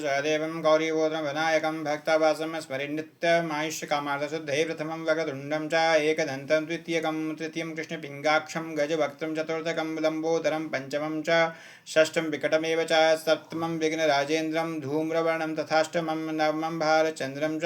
सहदेवं गौरीपुत्रं विनायकं भक्तावासं स्मरेन्नित्यमायुष्यकामार्थसिद्धये प्रथमं वक्रतुण्डं च एकदन्तं द्वितीयकं तृतीयं कृष्णपिङ्गाक्षं गजवक्त्रं चतुर्थकं लम्बोदरं पञ्चमं च षष्ठं विकटमेव च सप्तमं विघ्नराजेन्द्रं धूम्रवर्णं तथाष्टमं नवमं भारचन्द्रं च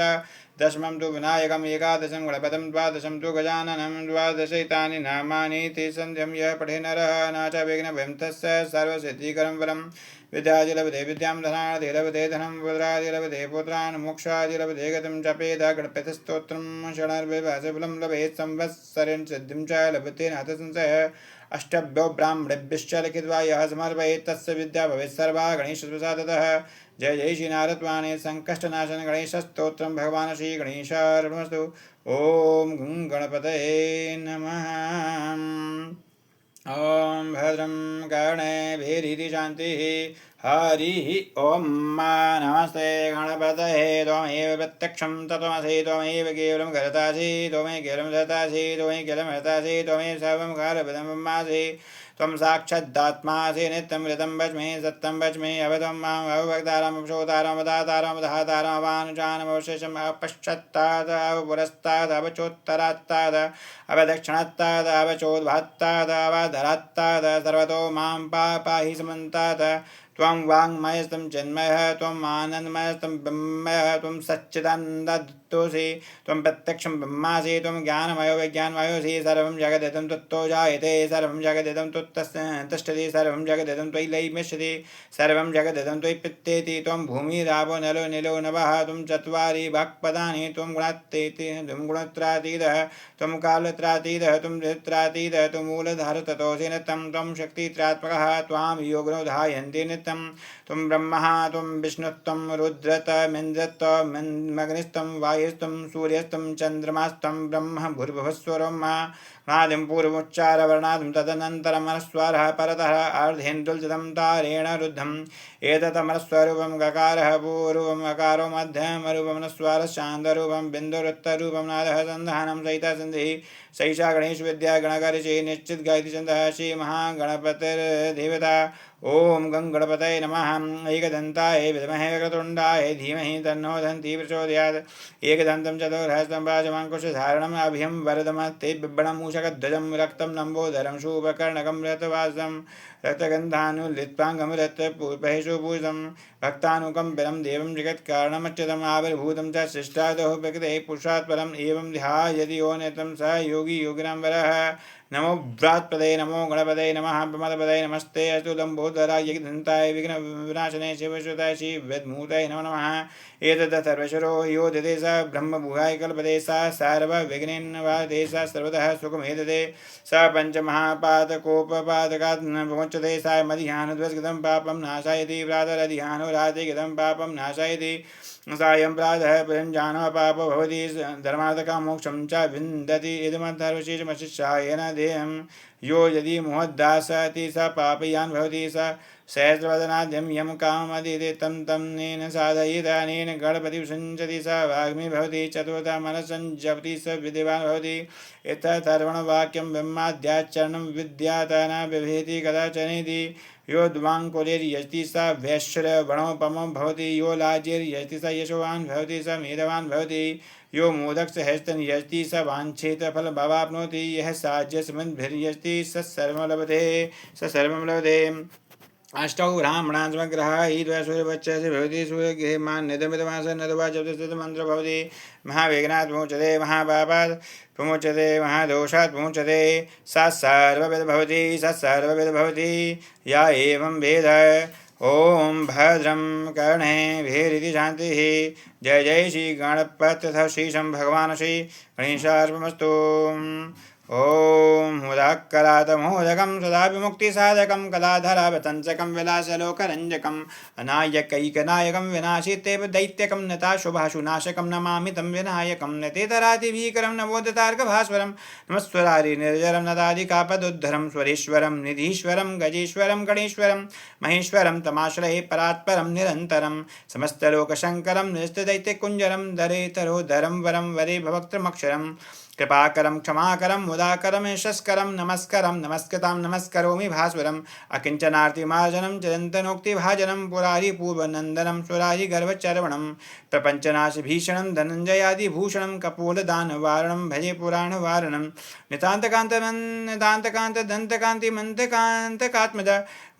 दशमं तु विनायकम् एकादशं गणपतिं द्वादशं तु गजाननं द्वादशैतानि नामानि ते सन्ध्यं यः पठे नरः न च विघ्नभयं तस्य सर्वसिद्धिकरं वरम् विद्यादिलभते विद्यां धनादिलभते धनं पुत्रादिलभते पुत्रान् मोक्षादिलभते गतिं जपेद गणपतिस्तोत्रं षडर्विभाषफलं लभेत् संवत्सरेण सिद्धिं च लभते नाथ संशयः अष्टभ्यो ब्राह्मणेभ्यश्च लिखित्वा यः समर्पयेत् तस्य विद्या भवेत् सर्वा गणेशप्रसादतः जय जय श्री नारदवाणी संकष्टनाशन गणेशस्तोत्रं भगवान् श्री गणेशार्पणमस्तु। ओम गं गणपतये नमः। ओम भद्रं कर्णेभिरिति शान्तिः। हरिः ओम नमस्ते गणपतये त्वमेव प्रत्यक्षं तत्त्वमसि त्वमेव केवलं कर्तासि त्वमेव केवलं धर्तासि त्वमेव केवलं हर्तासि त्वमेव सर्वं कारपदं ब्रह्मासि त्वं साक्षादात्मासि नित्यं ऋतं वच्मि सत्यं वच्मि अवधं माम् अवभक्तारम् अपशोतारम् अवधातारम् अवधातारम् अवानुजानम् अवशेषम् अपश्चात्तात् अवपुरस्तात् अवचोत्तरात्तात् अवदक्षिणात्तात् अवचोद्भात्तात् अवधरात्तात् सर्वतो मां पाहि समन्तात् त्वं वाङ्मयस्तं चिन्मयः त्वम् आनन्दमयस्तं ब्रह्मयः त्वं सच्चिदानन्दतोऽसि त्वं प्रत्यक्षं ब्रह्मासि त्वं ज्ञानमयो विज्ञानमयोऽसि सर्वं जगदिदं त्वत्तो जायते सर्वं जगदिदं त्वत्तिष्ठति सर्वं जगदिदं त्वयि लयिष्यति सर्वं जगदिदं त्वयि पित्येति त्वं भूमिरापो नलो निलो नभः त्वं चत्वारि वाक्पदानि त्वं गुणातीतः त्वं गुणत्रातीतः त्वं कालत्रातीतः त्वं ऋत्रातीतः त्वं मूलधारततोऽसि नित्यं त्वं शक्तित्रात्मकः त्वां योगिनो ध्यायन्ति नित्यं त्वं ब्रह्मः त्वं विष्णुत्वं रुद्रत्वमिन्द्रत्वमग्निस्त्वं वायुस्त्वं सूर्यस्त्वं चन्द्रमास्त्वं ब्रह्म भूर्भुवस्वरं नादिं पूर्वमुच्चारवर्णादिं तदनन्तरमनस्वरः परतः अर्धेन्दुलजतं तारेण रुद्धम् एतदमरस्वरूपं गकारः पूर्वम् अकारो मध्यमरूपमनस्वरः शान्तरूपं बिन्दुरुत्तररूपं नादः सन्धानं सहितः सन्धिः सैषा गणेशविद्या गणकर्षि निश्चितगायति छन्दः श्रीमहागणपतिर्देवता। ओम गं गणपतये नमः। एकदन्ताय विद्महे वक्रतुण्डाय धीमहि तन्नो दन्ति प्रचोदयात्। एकदन्तं चतुर्हस्तं पाशमङ्कुशधारणम् अभयं वरदमस्ते बिभ्रणं मूषकध्वजं रक्तं लम्बोदरं शुभकर्णकं रक्तवासं रक्तगन्धानुलिप्ताङ्गं रक्तपूर्पहेषु पूजितं भक्तानुकम्पितं देवं जगत्कारणमच्युतम् आविर्भूतं च शिष्टादो प्रकृते पुरुषात् परम् एवं ध्यायति यो नेतं स योगी योगिनां वरः। नमो व्रात्पदये नमो गणपतये नमः प्रमदपदये नमस्ते अस्तु लम्बोदराय एकदन्ताय विघ्नविनाशने शिवश्रुताय श्रीविद्मूर्तये नमो नमः। एतद् सर्वशरो यो ददे स ब्रह्मभूयाय कल्पते स सर्वविघ्नेन्वादे स सर्वतः सुखमेदते स पञ्चमहापातकोपपातकात् विमुच्यते स मध्याह्नोद्वस्कृतं पापं नाशायति प्रातरधियानो रात्रिगतं पापं नाशायति सायं प्रातः प्रयुञ्जानो पापो भवति धर्मार्थकामोक्षं च विन्दति इदमर्थविशेषमशिष्यायेन देहं यो यदि मोहदासति स पापयान् भवति स सहस्रवदनाद्यं यं काममदिते तं नेन साधयेत् अनेन गणपतिसुञ्चति स वाग्मी भवति चतुर्थः मनस्सञ्जपति स विद्वान् भवति एतत्सर्वणवाक्यं ब्रह्माद्याचरणं विद्यात् न बिभेति कदाचनेति यो द्वाङ्कुलिर्यजति स वैश्रवणोपमो भवति यो लाजिर्यजति स यशोवान् भवति स मेधवान् भवति यो मोदकसहस्रं यजति स वाञ्छेत फलमवाप्नोति यः साज्यसमद्भिर्यजति स सर्वं लभते। अष्टौ ब्राह्मणान् समग्रः ईद्वसूर्यवच्चसि भवति सूर्यगृहे मान्यदमिदमास नदवा जपतिस्तमन्त्र भवति महाविघ्नात् विमुच्यते महापापात् विमुच्यते महादोषात् विमुच्यते स सर्वविद् भवति या एवं वेद। ओम भद्रं कर्णेभिरिति शान्तिः। जय जय श्री गणपति तथा श्री शं भगवान् श्री गणेशार्पणमस्तु। ओम मुदाकरातमोदकं सदा विमुक्तिसाधकं कलाधरावतंसकं विलासलोकरञ्जकम् अनायकैकनायकं विनाशितेव दैत्यकं नताशुभाशुनाशकं नमामि तं विनायकं नतेतरातिभीकरं नवोदतार्कभास्वरं नमस्वरारि निर्जरं नदादिकापदुद्धरं स्वरेश्वरं निधीश्वरं गजेश्वरं गणेश्वरं महेश्वरं तमाश्रये परात्परं निरन्तरं समस्तलोकशङ्करं निस्तदैत्यकुञ्जरं धरेतरोधरं वरं वरे भवक्त्रमक्षरं कृपाकरं क्षमाकरं मुदाकरं यशस्करं नमस्करं नमस्कृतां नमस्करोमि भास्वरम् अकिञ्चनार्तिमार्जनं चिरन्तनोक्तिभाजनं पुरारिपूर्वनन्दनं सुरारिगर्भचर्वणं प्रपञ्चनाशभीषणं धनञ्जयादिभूषणं कपोलदानवारणं भजे पुराणवारणं नितान्तकान्तदन्तकान्तिमन्तकान्तिमन्तकान्तकात्मज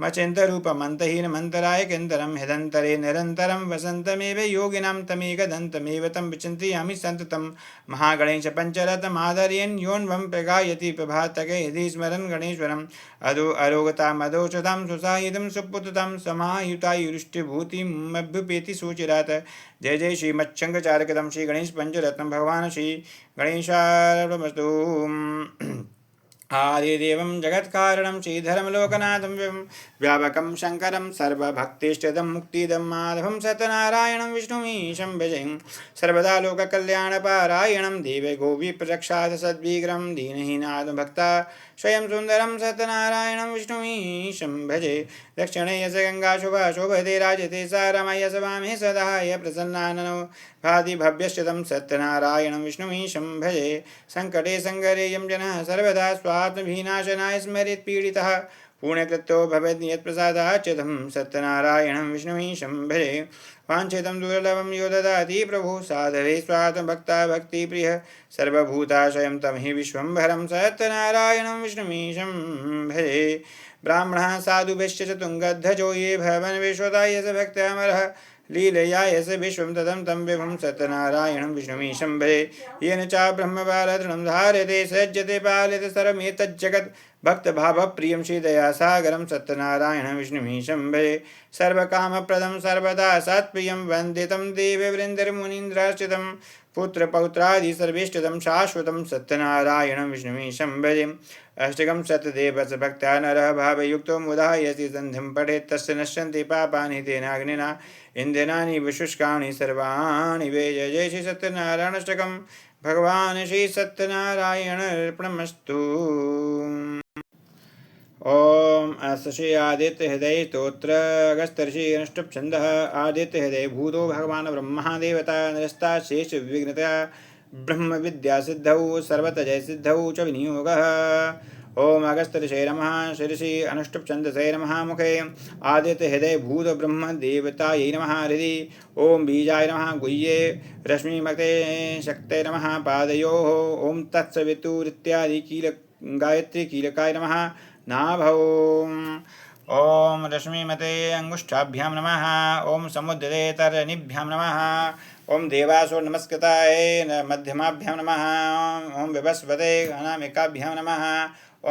मचिन्तरूपमन्तहीनमन्तरायकेन्दरं हृदन्तरे निरन्तरं वसन्तमेव योगिनां तमेकदन्तमेव तं विचिन्तयामि सन्ततं महागणेश पञ्चरत्नमादर्यन् योन्वं प्रगायति प्रभातके हृदि स्मरन् गणेश्वरम् अरोगतामदोषतां सुसाहितं सुपुत्रतां समायुतायुष्टिभूतिमभ्युपेति सुचिरात् जय जय श्रीमच्छङ्कचार्यकदं श्री गणेश पंचरत्न भगवान श्री गणेशार्पणमस्तु। आदिदेवं जगत्कारणं श्रीधर्मलोकनाथं व्यापकं शङ्करं सर्वभक्तिष्टदं मुक्तिदं माधवं सत्यनारायणं विष्णुमीशं भजे सर्वदा लोककल्याणपारायणं देवे गोपीप्ररक्षात् सद्विग्रहं दीनहीनाद भक्ता स्वयं सुन्दरं सत्यनारायणं विष्णुमीशं भजे दक्षिणे यस गङ्गा शुभा शोभते राजते सा रमयस वामे सदाय प्रसन्नाननो भाति भव्यश्चितं सत्यनारायणं विष्णुमीशं भजे सङ्कटे सङ्करे यं जनः सर्वदा स्वात्मविनाशनाय स्मरेत् पीडितः पुण्यकृतो भवेत् यत्प्रसादाच्युतं सत्यनारायणं विष्णुमीशं भजे वाञ्छितं दुर्लभं यो ददाति प्रभुः साधवे स्वात्मभक्ता भक्तिप्रियः सर्वभूताशयं तं हि विश्वम्भरं सत्यनारायणं विष्णुमीशं भजे ब्राह्मणः साधुभिश्च तुङ्गध्वजो ये भवन विश्वदाय स भक्त्यामरः लीलया यस विश्वं तदं तं विभुं सत्यनारायणं विष्णुमीशं भजे येन च ब्रह्मवारतृणं धार्यते सज्जते पाल्यते सर्वमेतज्जगत् भक्तभावप्रियं श्रीदयासागरं सत्यनारायणं विष्णुमीशं भजे सर्वकामप्रदं सर्वदा सत्प्रियं वन्दितं देववृन्दर्मुनीन्द्रार्चितं पुत्रपौत्रादि सर्वेष्टितं शाश्वतं सत्यनारायणं विष्णुमीशं भजे अष्टकं सत्यदेवस भक्त्या नरः भावयुक्तो मुदा यदि सन्धिं पठेत् तस्य नश्यन्ति पापानि तेनाग्निना इन्दिनानि विशुष्कानि सर्वाणि वे जय जय श्री सत्यनारायणाष्टकं भगवान् श्री सत्यनारायणार्पणमस्तु। ओम श्री आदित्य हृदय स्तोत्र अगस्त्य अनुष्टुप छंद आदित्य हृदय भूतो भगवान ब्रह्मा देवता नरस्ता शेष विघ्नता ब्रह्म विद्या सिद्धौ सर्वतजय सिद्धौ च विनियोगः। ओम अगस्त्य नमः शीर्षि अनुष्टुप छंदसे नमः मुखे आदित्य हृदय भूत ब्रह्म देवतायै नमः हृदि ओम बीजाय नमः गुह्ये रश्मिमते शक्ते नमः पादयोः ओम तत्सवितुरित्यादि कील गायत्री कीलकाय नमः नाभौ ओम रश्मिमते अंगुष्ठाभ्यां नमः ओम समुद्रे तरनिभ्यां नमः ओम देवासो नमस्कृताय मध्यमाभ्यां नमः ओम विवस्वते अनामिकाभ्यां नमः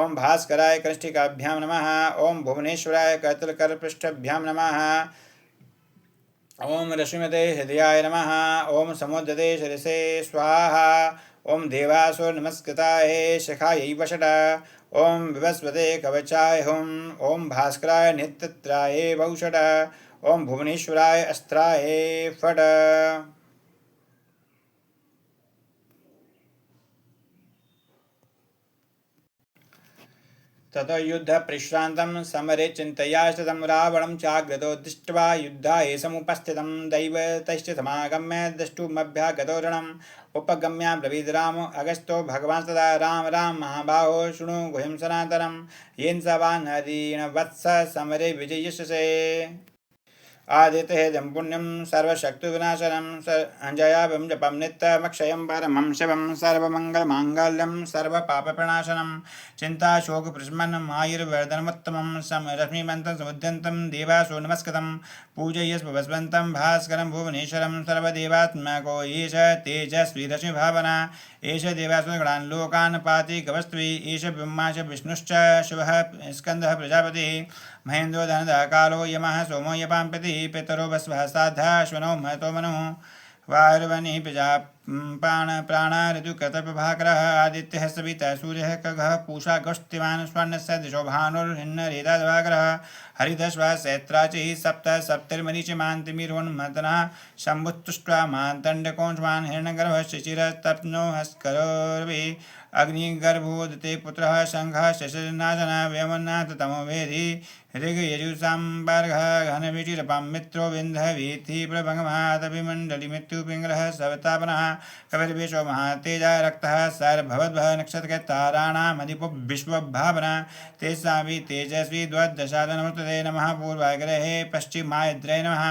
ओम भास्कराय कनिष्ठिकाभ्यां नमः ओम भुवनेश्वराय कर्तलकरपृष्ठाभ्यां नमः ओम रश्मिमते हृदयाय नमः ओम समुद्रे शिरसे स्वाहा ओम देवासो नमस्कृताय शिखायै वषट ओम विवस्वते कवचाय हुम ओम भास्कराय नित्यत्राय बहुषट ओम भुवनेश्वराय अस्त्राय फट। ततो युद्ध प्रश्रान्तं समरे चिन्तया स्थितं रावणं चाग्रतो दृष्ट्वा युद्धाय समुपस्थितं दैवतश्च समागम्य द्रष्टुमभ्यागतो रणम् उपगम्य ब्रवीद रामो अगस्त्यो भगवान् सदा राम राम महाबाहो शृणु गुह्यं सनातनं येन स वा नदीन वत्स समरे विजयिष्यसे। आदित्यहृदयं पुण्यं सर्वशक्तिविनाशनं अञ्जयाभं जपं नित्यमक्षयं परमं शिवं सर्वमङ्गलमाङ्गल्यं सर्वपापप्रणाशनं चिन्ताशोकप्रशमनम् आयुर्वर्धनमुत्तमं रश्मिमन्तं समुद्यन्तं देवासो नमस्कृतं पूजयस्वस्वन्तं भास्करं भुवनेश्वरं सर्वदेवात्मको एष तेजस्वी रश्मिभावना एष देवासो गणान् लोकान् पाति गवस्त्वी एष ब्रह्मा च विष्णुश्च शिवः स्कन्दः प्रजापतिः महेन्द्रो धनदः कालो यमः सोमो यपाम्पति पितरो वस्वः साधः श्वनो महतो मनुः वायुर्वनि प्रजा प्राण ऋतुकतप्रभाकरः आदित्यः सविता सूर्यः खगः पूषा गौष्टिवान् स्वर्णस्य दिशो भानुर्हिन्नरेतादिवाकरः हरितश्वा सैत्राचिः सप्त सप्तर्मरीचिमान्तिमिरोन्मतनः शम्भुतुष्ट्वा मान्तण्डकोंशवान् हिरण्यगर्भः शिशिरस्तप्नो हस्करोर्वि अग्निगर्भोदते पुत्रः शङ्खः शशनाशनः व्यमन्नाथ तमोवेदी ऋग्यजुषाम्बर्गः घनविचिरपां मित्रो विन्धः वीथि प्रभङ्गमातभिमण्डलिमृत्युपिङ्गलः सवतापनः कपिर्विश्व महातेजा रक्तः सर्वभवद्भः नक्षत्रताराणामधिपो विश्वभावना तेषामि तेजस्वी द्वादशाद नमस्ते नमः पूर्वाग्रहे पश्चिमायद्रे नमः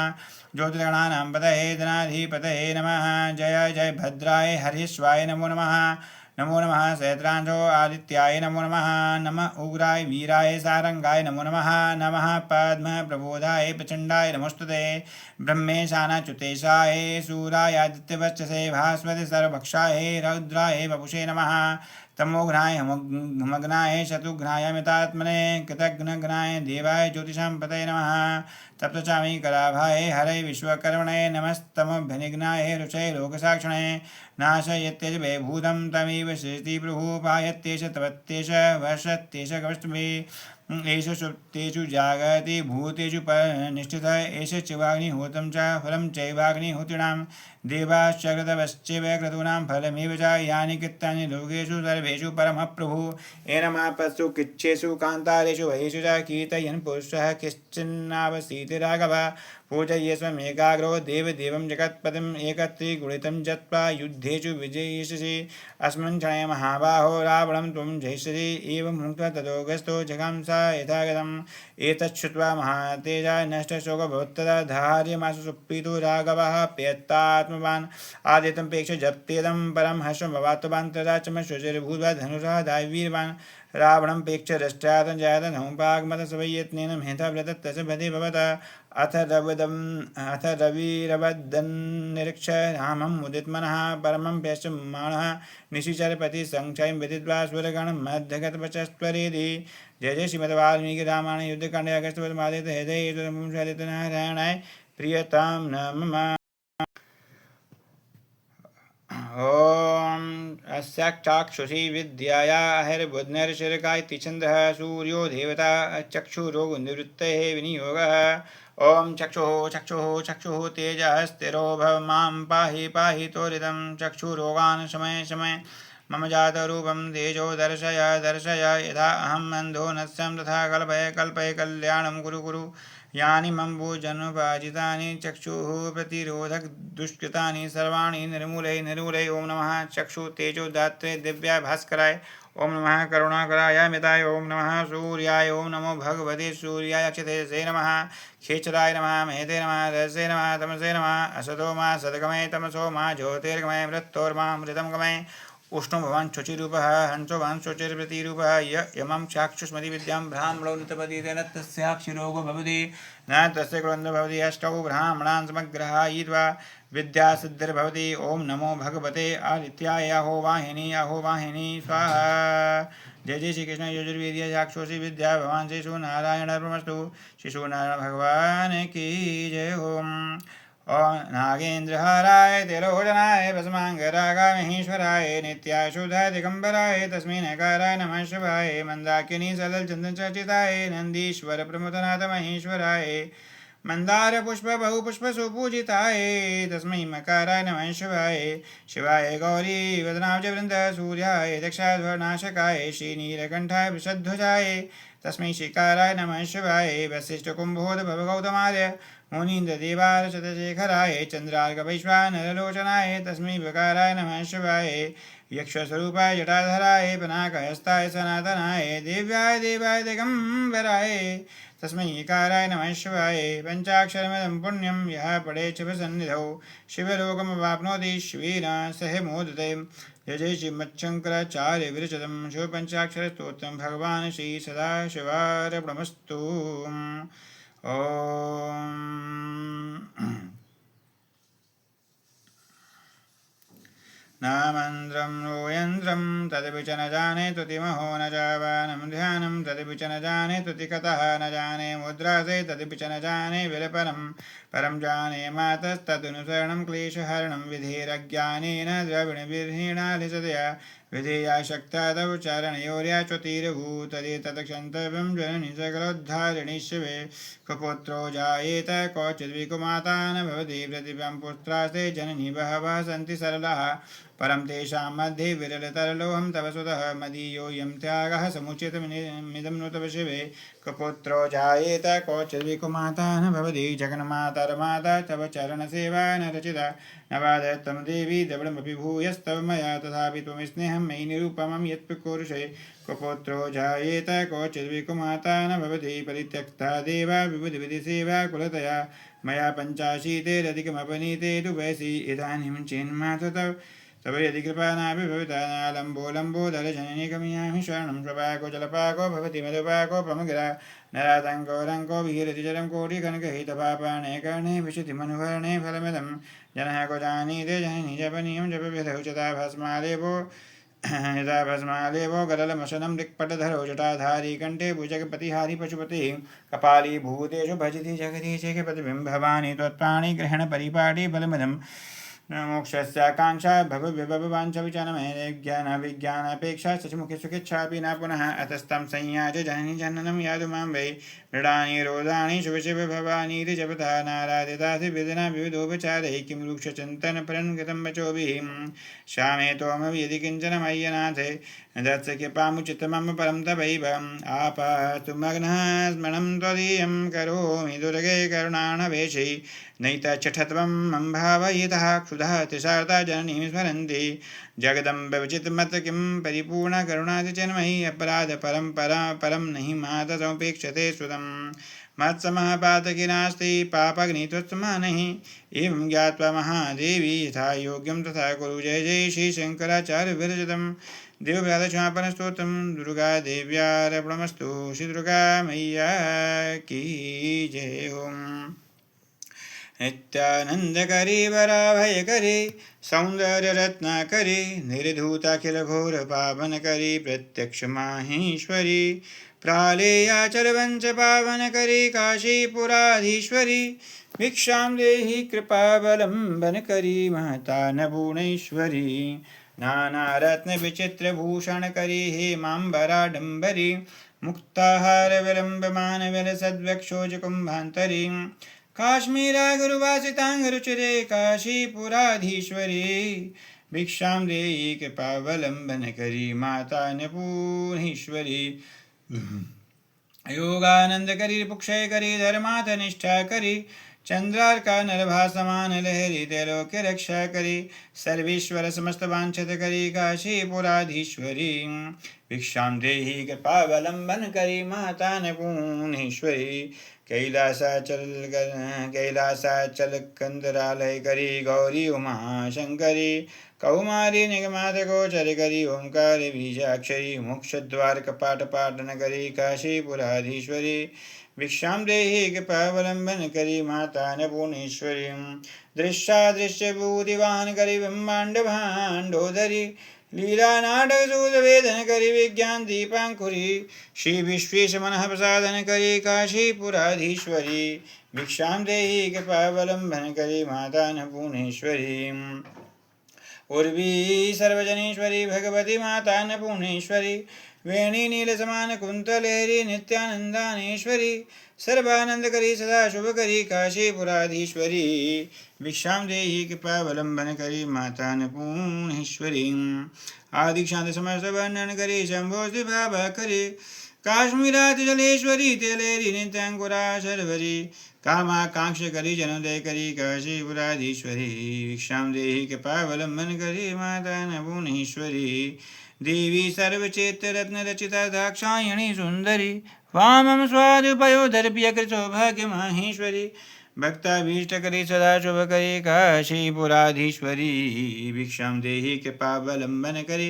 ज्योतिर्गणानां पतये धनाधिपतये नमः जय जय भद्राय हरीश्वाय नमो नमः नमो नमः सहस्रांशो आदित्याय नमो नमः नमः उग्राय वीराय सारंगाय नमो नमः नमः पद्म प्रबोधाय प्रचंडाय नमोस्तुते ब्रह्मेशानाच्युतेशाय सूराय आदित्यवचसे भास्वते सर्वभक्षाय रौद्राय वपुषे नमः तमोघ्नाय हमग्नाय शतुघ्नाय मितात्मने कृतघ्नघ्नाय देवाय ज्योतिषां पतये नमः तप्तचामी कराभाय हरे विश्वकर्मणे नमस्तमभ्यनिघ्नाय ऋषये लोकसाक्षिणे नाशयत्यज वैभूतं तमेव सृष्टि प्रभु पायत्येष तपत्येष वर्षत्येष कवष्टमे एष सुप्तेषु जागति भूतेषु परनिष्ठितः एष चिवाग्निहोत्रं च फलं चैवाग्निहोत्रिणां देवाश्च क्रतवश्चैव क्रतूनां फलमेव च यानि कृत्यानि लोकेषु सर्वेषु परमः प्रभुः एनमापत्सु किच्छेषु कान्तारेषु वयेषु च कीर्तयन् पुरुषः किश्चिन्नावसीति राघवः पूजयेष्वमेकाग्रो देवदेवं जगत्पतिम् एकत्रिगुणितं जत्वा युद्धेषु विजयिष्यसि अस्मिन् क्षणे महाबाहो रावणं त्वं जयिष्यसि एवं मुक्त्वा ततोऽगस्तो जगाम सा यथागतम् एतच्छ्रुत्वा महातेजा नष्टशोकभवत्तदा धार्यमासु सुप्रीतो राघवः प्यत्तात्मवान् आदितं प्रेक्ष्य जप्तेदं परं हर्षं भवात्वान् तदा चमशुचिर्भूत्वा धनुषः दावीर्वान् रावणं प्रेक्ष्य दष्ट्रातं जातं नहुपागमतसवयत्नेन मेधा व्रतस्य भदे भवतः अथ रविरवदन्निरीक्ष रामं मुदितमनः परमं प्यश्यमाणः निशिचरपति संक्षयं विदित्वा स्वरगणं मध्यगतवचस्त्वरेदि जय जय श्रीमद् वाल्मीकि रामायण युद्धकाण्डे अगस्त्यवदमादित हृदय नारायणाय प्रियतां नमः। ॐ अस्याक्षुषी विद्याया हरिबुद्धिर्शिरकाय तिचन्द्रः सूर्यो देवता चक्षुरोगनिवृत्तेः विनियोगः ॐ चक्षुः चक्षुः चक्षुः तेजः स्थिरो भव मां पाहि पाहि त्वरितं चक्षुरोगान् शमय शमय मम जातरूपं तेजो दर्शय दर्शय यथा अहम् अन्धो नश्यं तथा कल्पय कल्पय कल्याणं कुरु कुरु यानि मम भोजनोपाजितानि चक्षुः प्रतिरोधक दुष्कृतानि सर्वाणि निर्मूलय निर्मूलय ओम नमः चक्षु तेजो दात्रे दिव्याय भास्कराय ओम नमः करुणाकराय मिताय ओम नमः सूर्याय ओम नमो भगवते सूर्याय अक्षतेजे नमः खेचराय नमः मेहते नमः रसे नमः तमसे नमः असतो मा सद्गमय तमसो मा ज्योतिर्गमय मृत्योर्मा मृतमगमय उष्णो भवान् शुचिरूपः हंसो भवान् शुचिर्प्रतिरूपः यमं चाक्षुष्मति विद्यां ब्राह्मणो नृतपति तेन तस्याक्षिरोगो भवति न तस्य क्रोधो भवति अष्टौ ब्राह्मणान् समग्रहायित्वा विद्यासिद्धिर्भवति ओम नमो भगवते आदित्याय अहो वाहिनी स्वाहा। जय जय श्री कृष्ण यजुर्वेदीय चाक्षुषी विद्या भगवान शिशु नारायण अर्पणमस्तु शिशु नारायण भगवान की जय ओम ओम नागेन्द्रहाराय तिरोजनाय भस्मांगरागाय महेश्वराय नित्याय शुद्धाय दिगंबराय तस्मै नकाराय नमः शिवाय मंदाकिनी सलल चंदन चर्चिताय नंदीश्वर प्रमुदनाथ महेश्वराय मंदार पुष्प बहुपुष्प सुपूजिताय तस्मै मकाराय नमः शिवाय शिवाय गौरी वदनाब्ज वृंद सूर्याय दक्षाध्वनाशकाय श्रीनीलकंठाय वृषध्वजाय तस्मै श्रीकाराय नमः शिवाय वशिष्ठ कुंभोद भवगौतमार्य मुनीन्द्र देवार शतशेखराय चंद्रार्कवैश्वानरलोचनाय तस्मै बकाराय नमः शिवाय यक्षस्वरूपाय जटाधराय पनाकहस्ताय सनातनाय दिव्याय देवाय दिगंबराय तस्मै ईकाराय नमः शिवाय पंचाक्षरमिदं पुण्यं यः पठेत् शिवसन्निधौ शिवलोकमवाप्नोति शिवेन सह मोदते। जय जय श्रीमच्छंकराचार्य विरचितं शिवपञ्चाक्षरस्तोत्रं भगवान् श्री सदाशिवार्पणमस्तु। ओम न मन्त्रं नो यन्त्रं तदपि च न जाने तुतिमहो न जावानं ध्यानं तदपि च न जाने तुतिकतः न जाने मुद्रासे तदपि च न जाने विलपनं परं जाने मातस्तदनुसरणं क्लेशहरणं विधिरज्ञानेन द्रविणविर्हीणालिसतया विधेया शक्ता तव चारणयोर्याच्युतिरभूतदेतत्क्षन्तव्यं जननि सकलोद्धारिणि शिवे कुपुत्रो जायेत क्वचिद्विकुमाता न भवति प्रतिभं पुत्रास्ते जननी बहवः सन्ति सरलाः परं तेषां मध्ये विरलतरलोऽहं तव सुतः मदीयोऽयं त्यागः समुचितमिदं नु तव शिवे कुपुत्रो जायेत कोचिर्विकुमाता न भवति जगन्मातर्माता तव चरणसेवा न रचिता न बाधत्वं देवी दवडमपि भूयस्तव मया तथापि त्वं स्नेहं मयि निरुपमं यत्पुरुषे कुपुत्रो जायेत कोचिर्विकुमाता न भवति परित्यक्ता देवा विबुधिविधिसेवा कुलतया मया पञ्चाशीतेरधिकमपनीते तु वयसि इदानीं चेन्मातु तव यदि कृपा नापि भविता लम्बोदरजननी गमयामि शरणं स्वपाको जलपाको भवति मधुपाकोपमगिरा नरातङ्को रङ्को विहरति जलं कोटिकनकहितपापाणे कर्णे विशुतिमनुहरणे फलमिदं जनः को जानीते जननी जपनीयं जपविधौ च भस्मालेपो यदा भस्मालेपो गरलमशनं दिक्पटधरो जटाधारी कण्ठे भुजगपतिहारी पशुपतिः कपाली भूतेषु भजति जगदीशे प्रतिबिं भवानी त्वत्पाणि ग्रहणपरिपाटी बलमिदं मोक्षस्याकाङ्क्षा भवविभवाञ्छविचनमे ज्ञानविज्ञानापेक्षा शशिमुखि सुखिच्छापि न पुनः अतस्तं संयाच जननी जननं यादु मां वै मृडानि रोदानि शुभशिव भवानीति जपता नाराधितासि विधिना विविधोपचारैः किं वृक्षचिन्तनपरङ्गतं वचोभिः श्यामे त्वं यदि किञ्चन मय्यनाथे दत्सख्यपामुचित मम परं तवैवम् आपातु मग्नः स्मरणं त्वदीयं करोमि दुर्गे करुणाणवेशे नैतच्छठत्वं मम भावयितः क्षुधः त्रिशार्ता जननीं स्मरन्ति जगदम्ब विचितमत किं परिपूर्णकरुणातिचिन्मयि अपराध परं नहि माता समुपेक्षते सुतं मत्समः पातकी नास्ति पापग्नि त्वत्समानहि एवं ज्ञात्वा महादेवी यथा योग्यं तथा कुरु जय जय श्री शंकराचार्य विरचितं देवव्याधक्षमापनस्तोत्रं दुर्गा देव्यार्पणमस्तु श्री दुर्गा मैया की जय। ओम नित्यानंदकरी वराभयकरी सौंदर्यरत्नाकरी निर्धूताखिलघोरपावनकरी प्रत्यक्ष माहेश्वरी प्रालेयाचलवंश पावनकरी काशीपुराधीश्वरी भिक्षां देहि कृपावलम्बनकरी महतान्नपूर्णेश्वरी नानारत्नविचित्रभूषणकरी हेमाम्बराडम्बरी मुक्ताहारविलम्बमानविलसद्वक्षोजकुम्भान्तरी काश्मीरा गुरुवासिताङ्गरुचिरे काशीपुराधीश्वरी भिक्षां देहि कृपावलम्बनकरी मातान्नपूर्णेश्वरी योगानन्दकरी पुक्षयकरी धर्मार्थनिष्ठाकरी चंद्रार्का नरभासमान लहरी त्रैलोक्य रक्षा करी सर्वेश्वर समस्त वांछित करी काशीपुराधीश्वरी भिक्षां देहि कृपावलम्बन करी मातान्नपूर्णेश्वरी कैलासाचल कंदरालय करी गौरी उमा शंकरी कौमारी निगमात गोचर करी ओंकार बीजाक्षरी मोक्षद्वार कपाट पाटन करी काशीपुराधीश्वरी भिक्षां देहि कृपावलम्बन करी मातान्नपूर्णेश्वरी दृश्यादृश्यभूतिवाहन करी ब्रह्मांड भाण्डोदरी लीला नाटक सूद वेदन करी विज्ञान दीपांकुरी श्री विश्वेश मनः प्रसादन करी काशीपुराधीश्वरी भिक्षां देहि कृपावलम्बन करी मातान्नपूर्णेश्वरी उर्वी सर्वजनेश्वरी भगवती मातान्नपूर्णेश्वरी वेणी नीलसमान कुंतलहरी नित्यानंदानेश्वरी सर्वानंदकरी सदा शुभकरी काशीपुराधीश्वरी भिक्षां देहि कृपावलम्बन करी मातान्नपूर्णेश्वरी आदिक्षांत समस्त वर्णन करी शंभो भाव करी काश्मीरातिजलेश्वरी तेलेरी नित्यांकुरा शर्वरी कामाकांक्ष करी जनोदय करी काशीपुराधीश्वरी भिक्षां देहि कृपावलम्बन करी मातान्नपूर्णेश्वरी देवी सर्वचेतरत्न रचिता दाक्षायणी सुंदरी वामं स्वादुपयोधर्प्य सौभाग्य माहेश्वरी भक्ताभीष्टकरी सदा शुभकरी काशीपुराधीश्वरी भिक्षां देहि कृपावलम्बन करी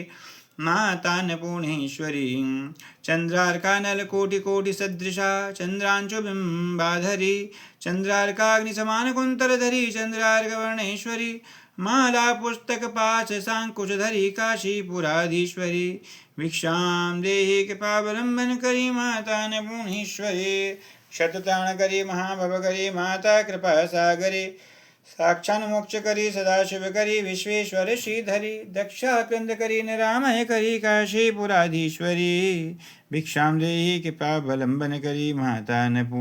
मातान्नपूर्णेश्वरी चंद्रार्का नलकोटि सदृशा चंद्रांशुबिंबाधरी चंद्रार्काग्निसमान कुंतलधरी चंद्रार्कवर्णेश्वरी माला पुस्तक पाश सांकुशधरी काशीपुराधीश्वरी भिक्षां देहि कृपावलम्बन करी मातान्नपूर्णेश्वरी शतताणकरी महाभवकरी माता कृपा सागरी साक्षान्मोक्ष करी सदाशिव करी विश्वेश्वर श्रीधरी दक्षाक्रंद करी निरामय करी काशीपुराधीश्वरी भिक्षां देहि कृपावलम्बन करी मातान्नपूर्णेश्वरी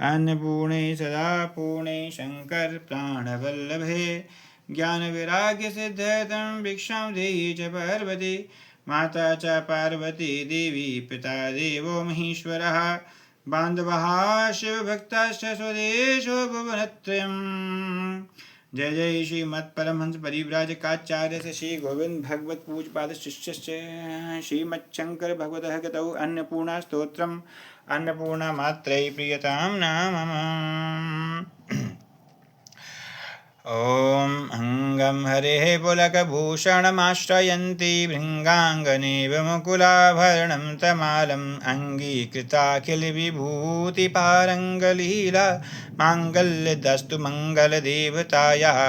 अन्नपूर्णे सदा पूर्णे शंकर प्राणवल्लभे ज्ञान वैराग्य सिद्धतं भिक्षां देहि च पार्वती माता च पार्वती देवी पिता देवो महेश्वरः बान्धवः शिवभक्ताश्च स्वदेशो भुवनत्रयम्। जय जय श्रीमत्परमहंस परिव्राजकाचार्य श्री गोविंद भगवत पूजपाद शिष्य श्रीमच्छंकर भगवतः गतौ अन्नपूर्णा स्तोत्रम् अन्नपूर्णा मात्रै प्रियतां नाम। ॐ अङ्गं हरेः पुलकभूषणमाश्रयन्ती भृङ्गाङ्गनेव मुकुलाभरणं तमालम् अङ्गीकृताखिलविभूतिपारङ्गलीला माङ्गल्यदस्तु मङ्गलदेवतायाः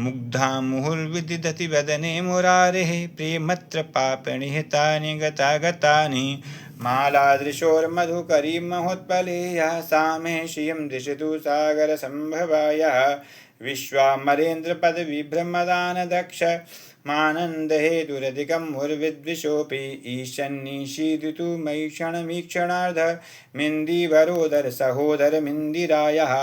मुग्धा मुहुर्विदिधति वदने मुरारेः प्रेमत्र पापनिहितानि गतागतानि मालादृशोर्मधुकरी महोत्पलेया सा मे श्रियं दिशतु सागरसम्भवायाः विश्वामरेन्द्रपदविभ्रमदानदक्ष मानन्दहेतुरधिकं मुर्विद्विषोऽपि ईशन्निषीदितु मयि क्षणमीक्षणार्ध मिन्दीवरोदर सहोदरमिन्दिरायः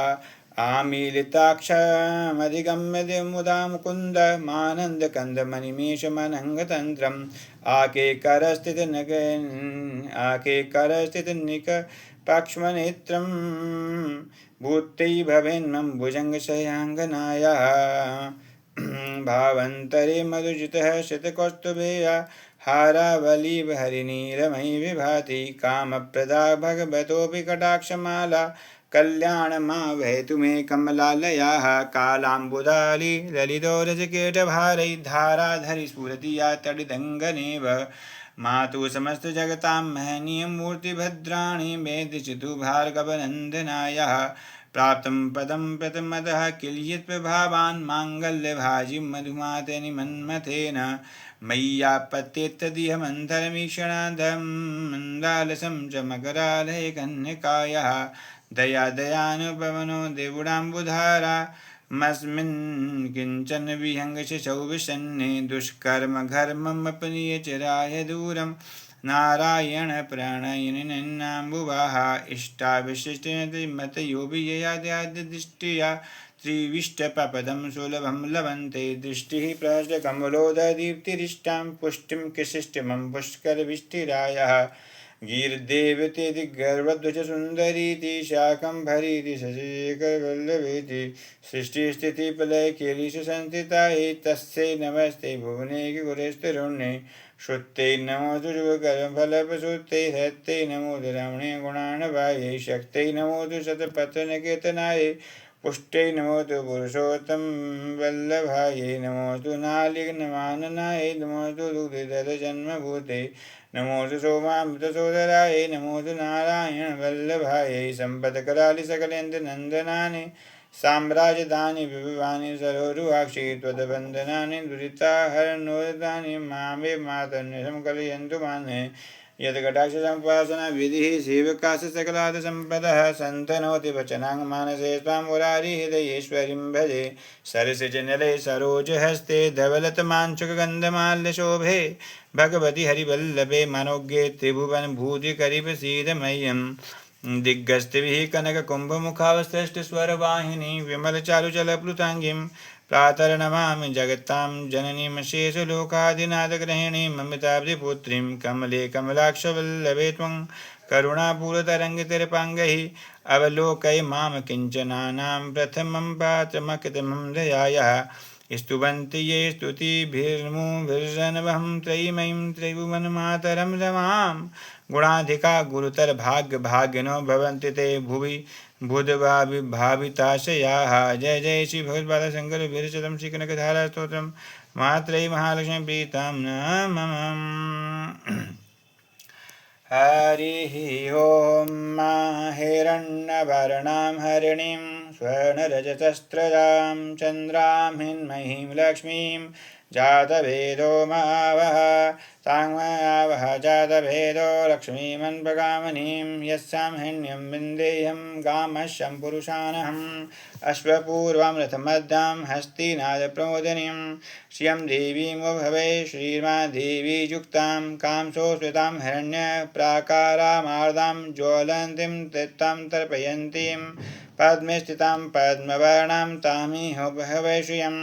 आमीलिताक्षमधिगम्य मुदा मुकुन्द मानन्दकन्दमनिमेषमनङ्गतन्त्रम् आकेकरस्थितनिकपाक्ष्मनेत्रं भूत्यै भवेन्मं भुजङ्गशयाङ्गनायाः भावन्तरे मधुजितः शतकौस्तुभेया हारावलीहरिनीरमयी विभाति कामप्रदा भगवतोऽपि कटाक्षमाला कल्याणमावहतु मे कमलालयाः कालाम्बुदाली ललितोरजकेटभारै धाराधरि स्फुरति या तडिदङ्गनेव मातु समस्तजगतां महनीयमूर्तिभद्राणि मे दिशतु भार्गवनन्दनायाः प्राप्तं पदं प्रथमतः किल यत्प्रभावान् माङ्गल्यभाजि मधुमातनि मन्मथेन मय्यापत्येत्तदिहमन्तरमीक्षणाधं मन्दालसं च मकरालये कन्यकायाः दया दयानुपवनो देवुडाम्बुधारा मस्मिन् किञ्चन विहङ्गशशौ विषन्ने दुष्कर्म घर्ममपनीय चिराय दूरं नारायणप्राणयनिनाम्बुवाः इष्टाविशिष्टमतयोभिययाद्यादृष्ट्या त्रिविष्टपदं सुलभं लभन्ते दृष्टिः प्रहृष्टकमलोददीप्तिरिष्टां पुष्टिं किशिष्टमं पुष्करविष्टिरायः गीर्देवते दिग्गर्वध्वज सुन्दरीति शाकम्भरीति शशिखरवल्लभेति सृष्टिस्थितिप्रलयकेलिषु संस्थितायै तस्यै नमस्ते भुवने गुरेस्तरुण्ये श्रुत्यै नमोऽस्तु जुगकर्मफलप्रसूत्यै हत्यै नमोऽस्तु रमणे गुणार्णवायै शक्त्यै नमोऽस्तु शतपथनकेतनायै पुष्ट्यै नमोऽस्तु पुरुषोत्तम वल्लभायै नमोऽस्तु नालिकमाननायै नमोऽस्तु दुग्धजन्मभूते नमोऽस्तु सोमामृतसोदराय नमोऽस्तु नारायण वल्लभायै सम्पत्करालि सकलेन्द्रनन्दनानि साम्राज्यदानि विभवानि सरोरुहाक्षि त्वद्वन्दनानि दुरिताहरणोदितानि मामे मातर्निशं कलयन्तु मान्ये यद्कटाक्षसम्पासना विधिः सेवकास्य सकलात् सम्पदः सन्तनोति वचनां मानसे त्वां मुरारिहृदयेश्वरीं भजे सरसिजनले सरोजहस्ते धवलतमाञ्चुकगन्धमाल्यशोभे भगवति हरिवल्लभे मनोज्ञे त्रिभुवनभूतिकरिप्रसीदमह्यं दिग्गस्तिभिः कनककुम्भमुखावसृष्टस्वरवाहिनी विमलचारुचलप्लुताङ्गीं प्रातर्नमामि जगतां जननीमशेषलोकादिनाथग्रहिणीं ममिताब्धिपुत्रीं कमले कमलाक्षवल्लभे त्वं करुणापूरतरङ्गितरपाङ्गैः अवलोकय मां किञ्चनानां प्रथमं पात्रमकृतमं दयायाः स्तुवन्ति ये स्तुतिभिर्मुभिर्जनवहं त्रयीमयीं त्रिभुवनमातरं रमां गुणाधिका गुरुतरभाग्यभागिनो भवन्ति ते भुवि बुधभाविताशयाः जय जय श्री भगवत्पाद शंकर वीरशतम श्री कनकधारा स्तोत्रम मात्रै महालक्ष्मी प्रीतां नमः। हरिः ॐ हिरण्यवर्णां हरिणीं स्वर्णरजतस्रजां चन्द्रां हिन्महीं लक्ष्मीं जातभेदो मावः ताङ्मयावः जातभेदो लक्ष्मीमन्पगामनीं यस्यां हिण्यं विन्देयं गामश्यं पुरुषानहम् अश्वपूर्वां रथमद्यां हस्तिनादप्रमोदिनीं श्रियं देवीं भवे श्रीमादेवी युक्तां कांसोस्मितां हिरण्यप्राकारामार्दां ज्वलन्तीं तृप्तां तर्पयन्तीं पद्मे स्थितां पद्मवर्णां तामिह बहवै श्रियं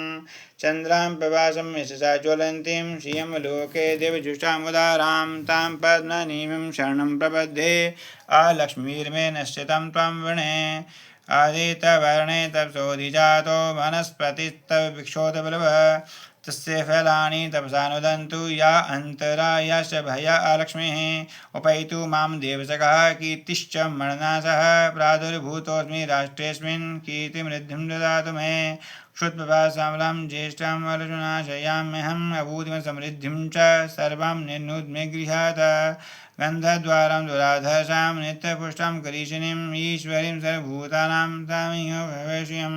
चन्द्रां प्रभासं यशसा ज्वलन्तीं श्रियं लोके दिवजुषामुदारां तां पद्मनीमिं शरणं प्रपद्ये अलक्ष्मीर्मे नश्चितं त्वां वृणे आदितवर्णे तपसोऽधिजातो वनस्पतिस्तव विक्षोतबलव तस्य फलानि तपसानुदन्तु या अन्तरा याश्च भया अलक्ष्मीः उपैतु मां देवसखः कीर्तिश्च मरणनाशः प्रादुर्भूतोऽस्मि राष्ट्रेऽस्मिन् कीर्तिमृद्धिं ददातु मे क्षुत्प्रभासामलं ज्येष्ठं वलशुनाशयाम्यहम् अभूतिमसमृद्धिं च सर्वां निर्नुद् मे गृहात् गन्धद्वारं दुराधर्षां नित्यपुष्टां करीशिनीम् ईश्वरीं सर्वभूतानां तामिह भवेश्यम्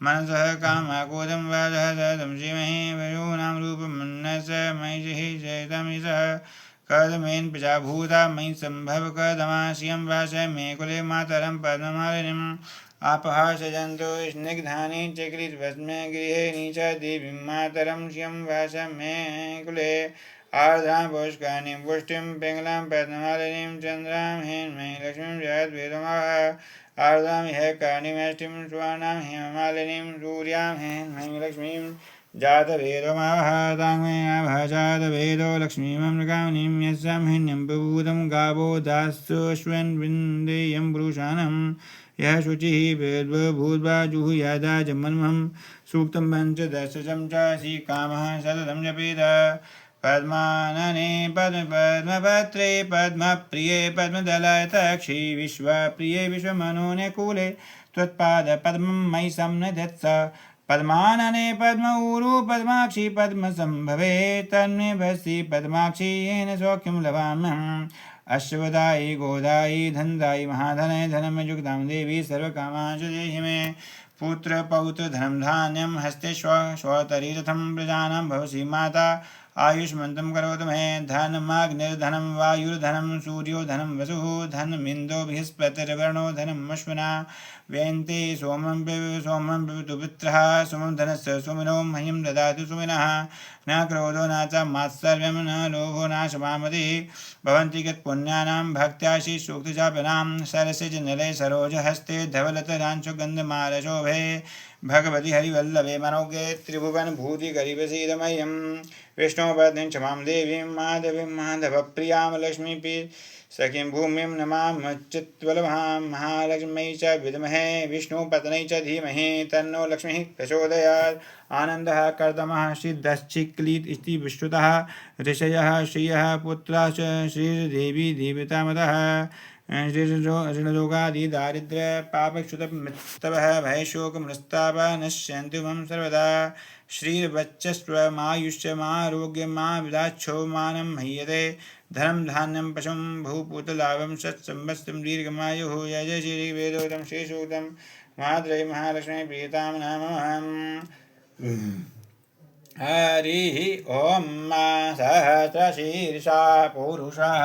मनसः कामाकोदं वाजः सदं श्रीमहि वयूनां रूपमन्नस महिषिः चैतं यशः कदमेन प्रजाभूता मयि सम्भव कदमाश्रियं वास मे कुले मातरं पद्ममालिनीम् आपः सजन्तु स्निग्धानि चक्रितवस्मे गृहे नीच देवीं मातरं श्रियं वास मे कुले आर्द्रां पुष्करणीं पुष्टिं पिङ्गलां पद्ममालिनीं चन्द्रां हेन्मयी लक्ष्मीं जगद्वेदमाः आर्द्रां ह्यः कर्णिमेष्टिं सुवर्णां हेममालिनीं सूर्यां हेन्मयीं लक्ष्मीं जातवेदमावः ताङ्मे आभजातवेदो लक्ष्मीममृगामिनीं यस्यां हिरण्यं प्रभूतं गावो दास्यश्वन्विन्देयं पुरुषाणं यः शुचिः वेद्भूत्वा जुहुयादा जन्मन्मं सूक्तं पञ्चदशं च श्रीकामः सततं जपेत पद्मानने पद्मपत्रे पद्मप्रिये पद्मदलतक्षि विश्वप्रिये विश्वमनोनुकूले त्वत्पादपद्मं मयि संनिधत्स पद्मानने पद्म ऊरु पद्माक्षि पद्मसंभवे तन्मे भसि पद्माक्षि येन सौख्यं लभाम्यहम् अश्वदायि गोदायि धनदायि महाधने धनमयुक्तां देवी सर्वकामांश्च देहि मे पुत्र पौत्र धनं धान्यं हस्ते श्वतरीरथं प्रजानां भवसि माता आयुष्मन्तं करोतु मे धनमग्निर्धनं वायुर्धनं सूर्यो धनं वसुः धनमिन्दो बृहस्पतिर्वरुणो धनम् अश्विना व्यन्ते सोमं पिबतु पुत्रः सोमं धनस्य सुमिनो मह्यं ददातु सुमिनः न क्रोधो न च मात्सर्यं न लोभो न क्षमामतिः भवन्ति यत्पुण्यानां भक्त्या श्रीसूक्तचापनां सरसिजनले सरोजहस्ते धवलतरांशुगन्धमालशोभे भगवति हरिवल्लभे मनोगे त्रिभुवनभूतिकरिवसीदमह्यं विष्णुपत्नीं क्षमां देवीं माधवीं माधवप्रियां लक्ष्मीपि सखीं भूमिं नमामच्युतवल्लभां महालक्ष्म्यै च विद्महे विष्णुपत्न्यै च धीमहि तन्नो लक्ष्मीः प्रचोदयात् आनन्दः कर्दमः सिद्धश्चिक्लीत इति विश्रुतः ऋषयः श्रियः पुत्राश्च श्रीर्देवी देवतामतः ऋणरोगादिदारिद्र्य पापक्षुतमृत्तवः भयशोकमृत्तापः नश्यन्तु मम सर्वदा श्रीर्वच्चस्वमायुष्यमारोग्यमाविदाच्छो मानं मह्यते धनं धान्यं पशुं भूपूतलाभं सत्संवत्सरं दीर्घमायुः जय जय श्रीवेदोक्तं श्रीसूक्तं महात्रयी महालक्ष्मी प्रीतां नमः हरिः ॐ सहस्रशीर्षा पुरुषः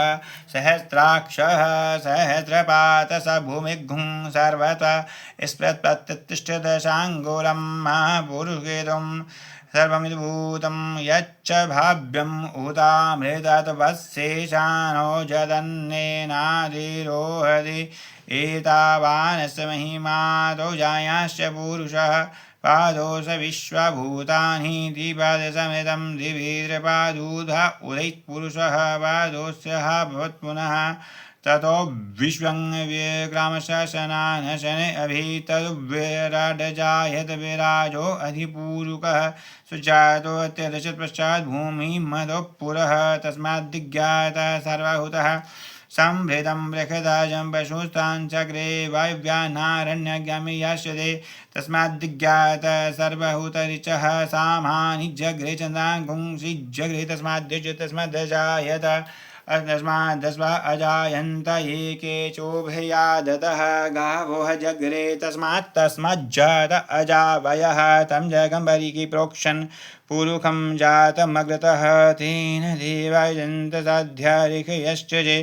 सहस्राक्षः सहस्रपातः भूमिघ्नुं सर्वतः स्पृत्प्रतिष्ठदशाङ्गुलं महापुरुषेदं सर्वमिदभूतं यच्च भाव्यम् उतामृतत्वशेषानो जदन्नेनादिरोहति एतावानस्य महिमातो जायाश्च पुरुषः पादोष विश्वभूतानि द्विपादसमेतं द्विवीर्यपादूधा उदैत्पुरुषः पादोस्यः भवत्पुनः ततो विश्वं विक्रामशनानशने अभितद्विराडजायत विराजो अधिपूरुकः सुजातो अत्यदशत्पश्चात् भूमिमदो पुरः तस्माद्दिज्ञातः सर्वभूतः संभृतं बृहदाजं पशुस्ताञ्चक्रे वायव्यानारण्यगामि यास्यते तस्माद्दिज्ञातः सर्वभूतरिचः सामानि जग्रे चन्द्रांगुंसि जग्रे तस्माद्दजायत तस्माद्दस्वा अजायन्त एके चोभयादतः गावो जग्रे तस्माज्जात अजावयः तं जगम्बरीकी प्रोक्षन् पुरुखं जातमग्रतः तेन देवायजन्त साध्यारिकयश्च जे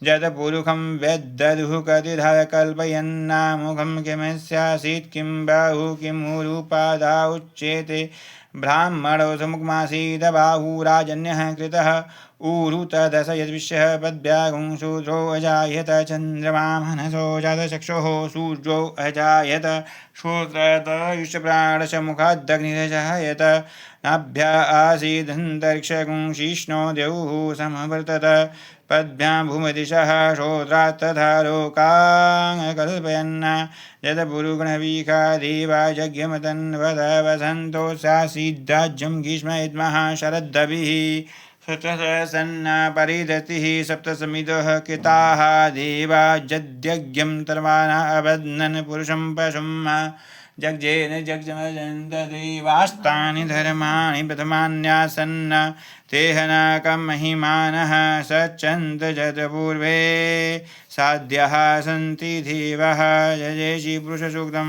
जतपुरुखं वेद्दधुः कतिधा कल्पयन्नामुखं किमस्यासीत् किं बाहु किं उरुपादा उच्येते ब्राह्मणो समुखमासीत् बाहुराजन्यः कृतः ऊरुत दश यद्विश्यः पद्भ्यागुं शूद्रो अजायत चन्द्रमा मनसो जातचक्षुः सूर्यो अजायत श्रोत्रदयुष्यप्राणश मुखादग्निरजायत नाभ्या आसीदन्तरिक्षगुं शिष्णो द्यौः समवर्तत पद्भ्यां भूमदिशः श्रोत्रात् तथा लोकान् कल्पयन् यदपुरुगणवीखादेवा यज्ञमतन्वद वसन्तोत्सासीद्राज्यं ग्रीष्म इद्मः शरद्दभिः सन्न परिदतिः सप्तसमिदः कृताः देवा यद्यज्ञं तर्वाणा अबध्नन् पुरुषं पशुं जग्जेन जग्जमजन्तदेवास्तानि धर्माणि प्रथमान्यासन्न तेहनाकमहिमानः सच्चन्त जतपूर्वे साध्यः सन्ति देवः यजेषि पुरुषसूक्तं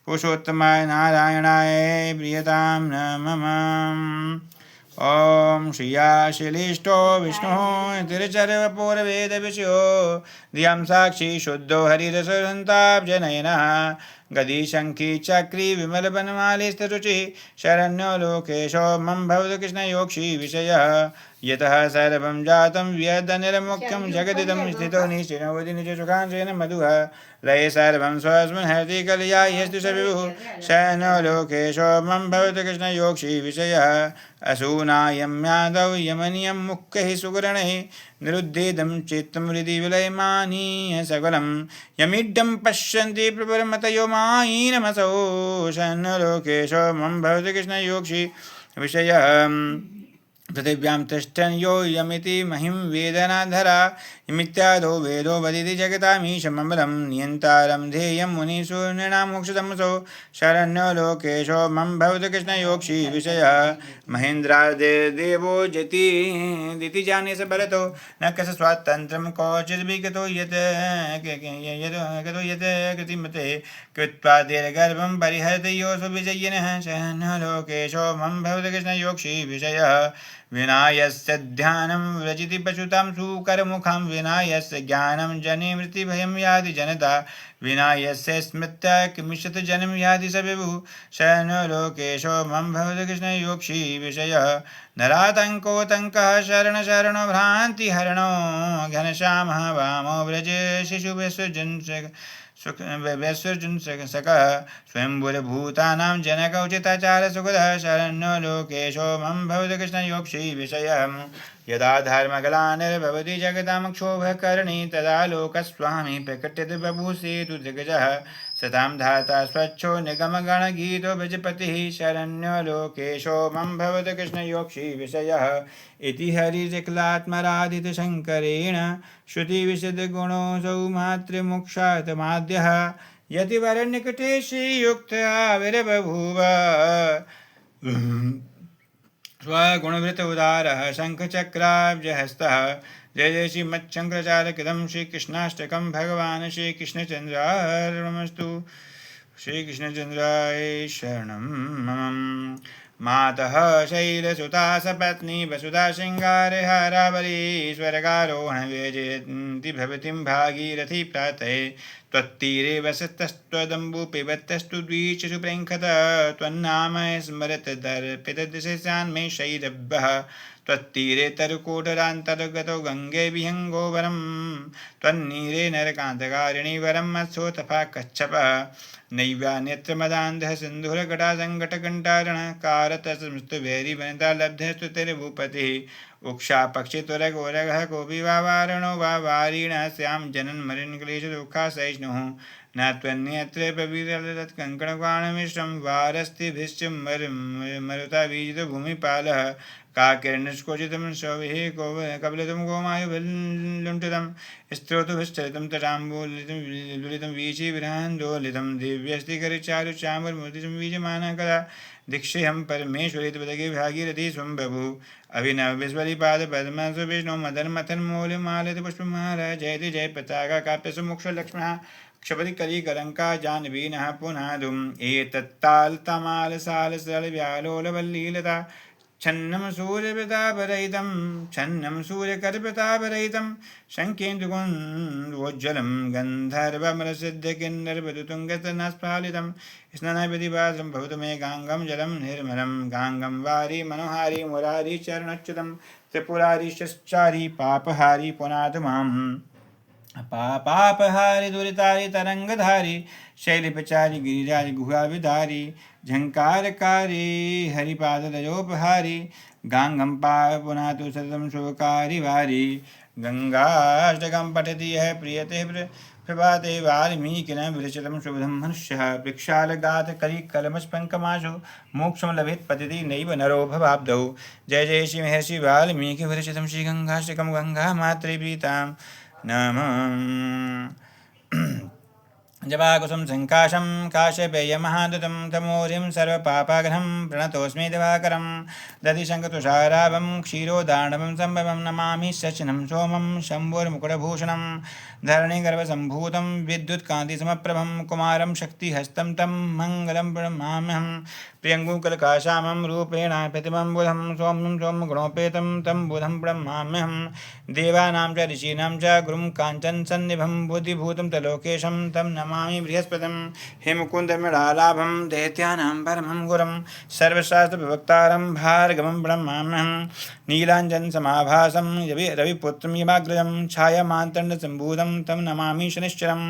पुरुषोत्तमाय नारायणाय प्रियतां नमः। ओम श्रियाशिलिष्टो विष्णु तिरुचरवपूर्वेदविषयो धियं साक्षी शुद्धो हरिरसन्ताब्जनयनः गदिशङ्खी चक्री विमलवनमालिस्तरुचिः शरण्यो लोकेशो मम भवतकृष्णयोक्षी विषयः यतः सर्वं जातं व्यदनिर्मुख्यं जगदिदं स्थितो निश्चिनोति निजसुखांशेन मधुः लये सर्वं स्वस्मिन् हरति कलया यस्तु सविभुः शयनो लोकेशो मम भवतकृष्णयोक्षी विषयः असूनायं यादौ यमनियं मुक्तैः सुगुणैः निरुद्धेदं चित्तं हृदि विलयमानीय सकलं यमिड्डं पश्यन्ति प्रबलमतयो मायीनमसौ शयनो लोकेशो मम भवतकृष्णयोक्षी विषयः पृथिव्यां तिष्ठन् यो यमिति महिं वेदनाधरा यमित्यादो वेदो वदिति जगतामीशमबलं नियन्तारं ध्येयं मुनिसूर्णिणां मोक्षतमसो शरण्यो लोकेशो मम भवतकृष्णयोक्षी विषयः महेन्द्रादेवो जति जाने स भरतो न कस स्वातन्त्र्यं कौचिद्विगतो यत् कृतिमते कृत्वा दीर्घगर्भं परिहरति योऽसु विजयिनः शरण्यो लोकेशो मम भवतकृष्णयोक्षी विषयः विनायस्य ध्यानं व्रजति पशुतां सुकरमुखां विनायस्य ज्ञानं जने मृत्युभयं याति जनता विनायस्य स्मृत्या किमिषत् जन्म याति स विभुः शयनो लोकेशो मम भवतकृष्णयोक्षी विषयः नरातङ्कोतङ्कः शरणशरणो भ्रान्तिहरणो घनश्यामः वामो व्रजे शिशुभिस्सृजन्सकः स्वयंभूतानां जनकौचिताचारसुखदः शरण्यो लोकेशो मम भवतकृष्णयोक्षी विषयः यदा धर्मग्लानिर्भवति जगतां क्षोभकर्णी तदा लोकस्वामी प्रकट्यते बभूव सेतु दिग्गजः सतां धाता स्वच्छो निगमगणगीतो ब्रजपतिः शरण्यो लोकेशो मम भवतकृष्णयोक्षी विषयः इति हरिशक्लात्मराधितशङ्करेण श्रुतिविशदगुणोऽसौ मातृमोक्षार्थमाद्यः यतिवरनिकटे श्रीयुक्ताविर्बभूव स्वगुणवृत उदारः शङ्खचक्राब्जहस्तः जय जय श्रीमच्छङ्कराचार्यकृतं श्रीकृष्णाष्टकं भगवान् श्रीकृष्णचन्द्रार्पणमस्तु श्रीकृष्णचन्द्राय शरणं मम मातः शैलसुता सपत्नी वसुधा शृङ्गारहारावलीश्वरगारोहणविजयन्ति भवतीं भागीरथी प्रातये त्वत्तीरे वसतस्त्वदम्बु पिबतस्तु द्विचषु प्रेङ्खत त्वन्नाम स्मरत दर्पितदिशेषान्मे शैरभ्यः त्वत्तीरे तरुकोटरान्तर्गतो गङ्गे विहङ्गो वरं त्वन्नीरे नरकान्तकारिणी वरं मत्सोतफा कच्छपः नैव्यान्यत्रमदान्धः सिन्धुरकटासङ्कटकण्टारणकारतस्मृतभैरीवनिता लब्धस्तु तिर्भूपतिः उक्षापक्षित्वरगोरगः कोऽपि वा वारणो वा वारिणः स्यां जनन्मरणक्लेशदुःखासहिष्णुः न त्वन्यत्र प्रवीरलत्कङ्कणबाणमिश्रं वारस्तिभिश्च मरुता बीजितो भूमिपालः काकिरणस्कोचितं शवैः कबलितं गोमायुभिर्लुण्ठितं स्त्रोतुभिश्चलितं तटाम्बूलितं वीचिविरहान्दोलितं दिव्यस्तिकरचारुचामूर्तिचं बीजमानः कदा दीक्षेऽहं परमेश्वरी पदगे भागीरथी स्वं बभूव अभिनव विश्वलिपादपद्मसु विष्णु मदन्मथन्मूलमालितपुष्पमाला जयति जय पताका काप्यसु मोक्षलक्ष्मः क्षपति कलिकलङ्का जाह्नवीनः पुनादुम् एतत्तालतमालसालसरलव्यालोलवल्लीलता छन्नं सूर्यप्रतापरहितं छन्नं सूर्यकरप्रतापरहितं शङ्खेन्दुगुण्वोज्ज्वलं गन्धर्वमलसिद्धकिन्नरवधुतुङ्गस्तनस्फालितं स्नानप्रतिभासं भवतु मे गाङ्गं जलं निर्मलं गाङ्गं वारि मनोहारि मुरारि चरणच्युतं त्रिपुरारीश्चारी पापहारी पुनातु माम् पापापहारी दुरितारी तरंगधारी शैलपचारी गिरिराज गुहाविधारी झंकारकारी हरिपादयोपहारी गांगम पाप पुनातु सततम शुभकारी वारी गंगाष्टकं पठति यः प्रियते प्रभाते वाल्मीकिना विरचितं शुभदं मनुष्यः वृक्षालगात् कलिकलमस्पङ्कमाशु मोक्षं लभेत् पतति नैव नरो भवाब्धौ। जय जय श्री महर्षि वाल्मीकि विरचितं श्रीगंगाष्टकं गंगामात्रे प्रीतां नमः। जवाकुसुम संकाशं काश्यपेयमहादुतं तमोरिं सर्वपापाग्रहं प्रणतोऽस्मि दिवाकरं दधिशङ्खतुषाराभं क्षीरोदार्णवं सम्भवं नमामि सचिनं सोमं शम्भुर्मुकुटभूषणं धरणिगर्भसम्भूतं विद्युत्कान्तिसमप्रभं कुमारं शक्तिहस्तं तं मङ्गलं प्रणमाम्यहं प्रियङ्गुकलकाश्यामं रूपेण प्रतिमं बुधं सौम्यं सोमगुणोपेतं तं बुधं प्रणमाम्यहं देवानां च ऋषीणां च गुरुं काञ्चनसन्निभं बुद्धिभूतं च लोकेशं तं नमामि बृहस्पतिं हेमकुन्दमृडालाभं दैत्यानां परमं गुरुं सर्वशास्त्रविवक्तारं भार्गवं प्रणमाम्यहं नीलाञ्जनसमाभासं रविपुत्रं यमाग्रजं छायामान्तण्डसम्भूतं तं नमामि शनिश्चरम्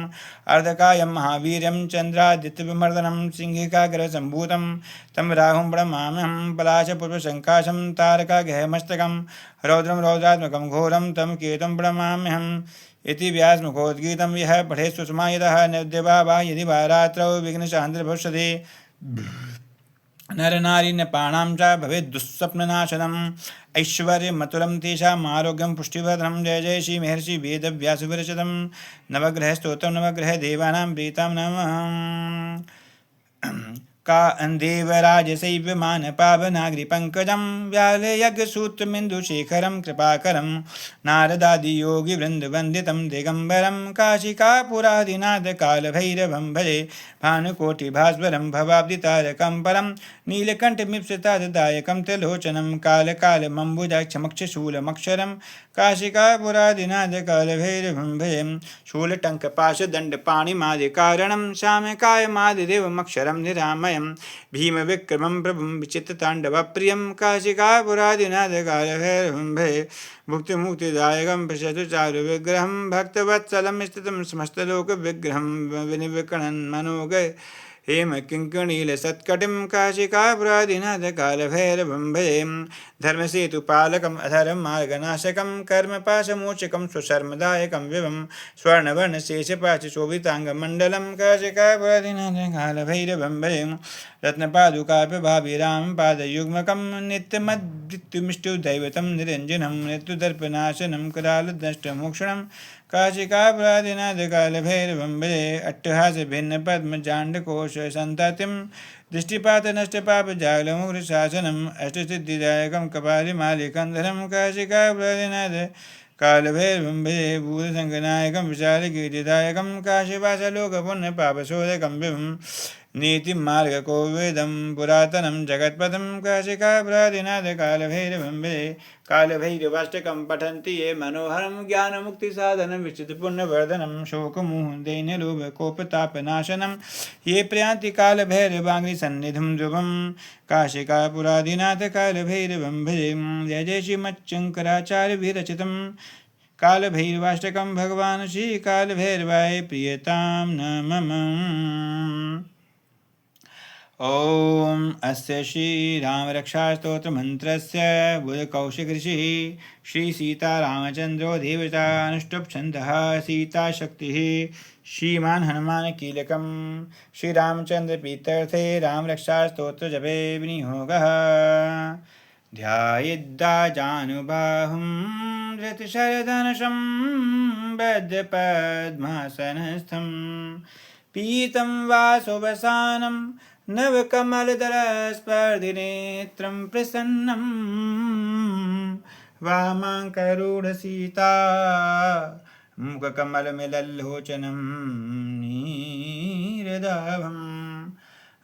अर्धकायं महावीर्यं चन्द्रादित्यविमर्दनं सिंहिकाग्रसम्भूतं तं राहुं प्रणमाम्यहं पलाशपुष्पसङ्काशं तारकागहमस्तकं रौद्रं रौद्रात्मकं घोरं तं केतुं प्रणमाम्यहम् इति व्यासमुखोद्गीतं यः पठेत् सुषमायतः नद्यवा वा यदि वा रात्रौ विघ्नशान्तिर्भविष्यति नरनारीनृपाणां च भवेत् दुःस्वप्ननाशनम् ऐश्वर्यमतुलं तेषाम् आरोग्यं पुष्टिवर्धनं। जय जय श्री महर्षि वेदव्यासविरचितं नवग्रहस्तोत्रं नवग्रहदेवानां प्रीतां नमः। का देवराजसैवमानपावनाग्रिपङ्कजं व्यालयज्ञसूत्रमिन्दुशेखरं कृपाकरं नारदादियोगिवृन्दवन्दितं दिगम्बरं काशिकापुरादिनाथकालभैरवं भजे भानुकोटिभास्वरं भवाब्दितारकं परं नीलकण्ठमीप्सितादायकं त्रिलोचनं कालकालमम्बुजाक्षमक्षशूलमक्षरं काशिकापुरादिनाथकालभैरवं भजे शूलटङ्कपाशदण्डपाणिमादिकारणं श्यामकायमादिदेवमक्षरं निरामयं भीमविक्रमं प्रभुं विचित्रताण्डवप्रियं काशिकापुरादिनाथकालभैरवं भजे मुक्तिमुक्तिदायकं प्रचतुचारुविग्रहं भक्तवत्सलं स्थितं समस्तलोकविग्रहं विनिविकणन् मनोगय हेमकिङ्कणीलसत्कटिं काशिकापुरादिनाथकालभैरवं भजे धर्मसेतुपालकम् अधर्ममार्गनाशकं कर्मपाशमोचकं स्वशर्मदायकं विभं स्वर्णवर्णशेषपाशशोभिताङ्गमण्डलं काशिकापुरादिनाथकालभैरवं भजे रत्नपादुकाप्रभाभिरामं पादयुग्मकं नित्यमद्वित्वमिष्टदैवतं निरञ्जनं मृत्युदर्पनाशनं करालदष्टमोक्षणं काशिकापुरादिनाथकालभैरवं भजे अट्टहासभिन्नपद्मजाण्डकोशसन्ततिं दृष्टिपातनष्टपापजालमुग्रशासनम् अष्टसिद्धिदायकं कपालिमालिकन्धरं काशिकापुरादिनाथकालभैरवं भजे भूतसङ्गनायकं विशालकीर्तिदायकं काशीवासलोकपुण्यपापशोधकं विभं नीतिमार्गकोविदं पुरातनं जगत्पथं काशिकापुरादिनाथकालभैरवं भजे कालभैरवाष्टकं पठन्ति ये मनोहरं ज्ञानमुक्तिसाधनं विचित्रपुण्यवर्धनं शोकमोहदैन्यलोभकोपतापनाशनं ये प्रयान्ति कालभैरवाङ्घ्रिसन्निधिं ध्रुवं काशिकापुरादिनाथकालभैरवं भजे जय जय श्रीमच्छङ्कराचार्यविरचितं कालभैरवाष्टकं भगवान् श्रीकालभैरवाय प्रीयतां नमः। ओम अस्य श्रीरामरक्षास्तोत्रमन्त्रस्य बुधकौशिकऋषिः श्रीसीतारामचन्द्रो देवता अनुष्टुप्छन्दः सीताशक्तिः श्रीमान् हनुमानकीलकं श्रीरामचन्द्रप्रीत्यर्थे रामरक्षास्तोत्रजपे विनियोगः। ध्यायेद्दाजानुबाहुं धृतशरधनुषं बद्धपद्मासनस्थं पीतं वासुवसानं नवकमलदलस्पर्धिनेत्रं प्रसन्नं वामाङ्करूढसीता मुखकमलमिलल्लोचनं नीरदाभं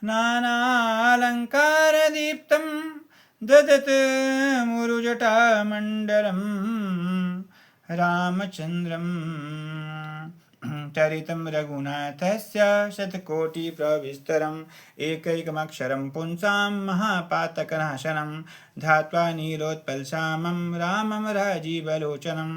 नानालङ्कारदीप्तं ददत् मुरुजटामण्डलं रामचन्द्रं चरितं रघुनाथस्य शतकोटिप्रविस्तरम् एकैकमक्षरं पुंसां महापातकनाशनं ध्यात्वा नीलोत्पलश्यामं रामं राजीवलोचनं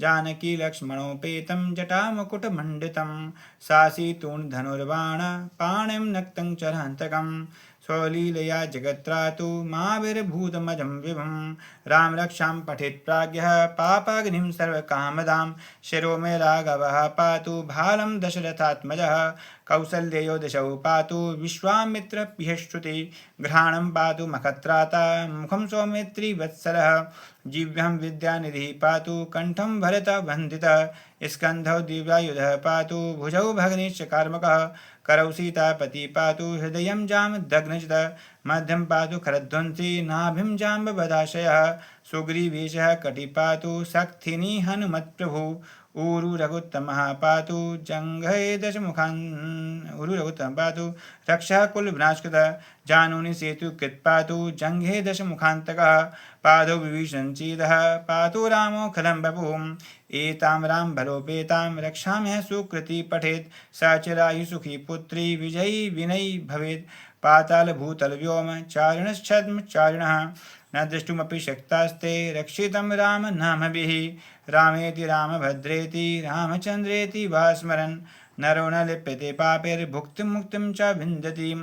जानकी लक्ष्मणोपेतं जटामुकुटमण्डितं सासीतूणधनुर्बाण पाणिं नक्तं चरान्तकम् स्वलीलया जगत्रातु माविर्भूतमजं विभुं राम रक्षां पठेत् प्राज्ञः पापाग्निं सर्वकामदां शिरो मे राघवः पातु भालं दशरथात्मजः कौसल्ययो दशौ पातु विश्वामित्रप्रियः श्रुति घ्राणं पातु मखत्राता मुखं सौमित्री वत्सलः जीव्यं विद्यानिधिः पातु कंठं भरतबन्धितः स्कन्धौ दिव्यायुधः पातु भुजौ भग्निश्च कार्मकः करौ सीतापति पातु हृदयं जामदग्नजितः मध्यं पातु खरध्वंसी नाभिं जाम्बवदाशयः सुग्रीवेशः कटि पातु शक्तिनी हनुमत्प्रभु ऊरु रघुत्तमः पातु जङ्घे दशमुखान् ऊरु रघुत्तमः पातु रक्षः कुलविनाशकृतः जानूनि सेतुकृत् पातु जङ्घे दशमुखान्तकः पादौ विभीषणचीदः पातु रामो खलं बभूम् एतां राम बलोपेतां रक्षाम्यः सुकृति पठेत् स चिरायु सुखी पुत्री विजयी विनयी भवेत् पातालभूतलव्योम चारिणश्छद्मचारिणः न द्रष्टुमपि शक्तास्ते रक्षितं राम नामभिः रामेति रामभद्रेति रामचन्द्रेति वा स्मरन् नरो न लिप्यते पापैर्भुक्तिं मुक्तिं च विन्दति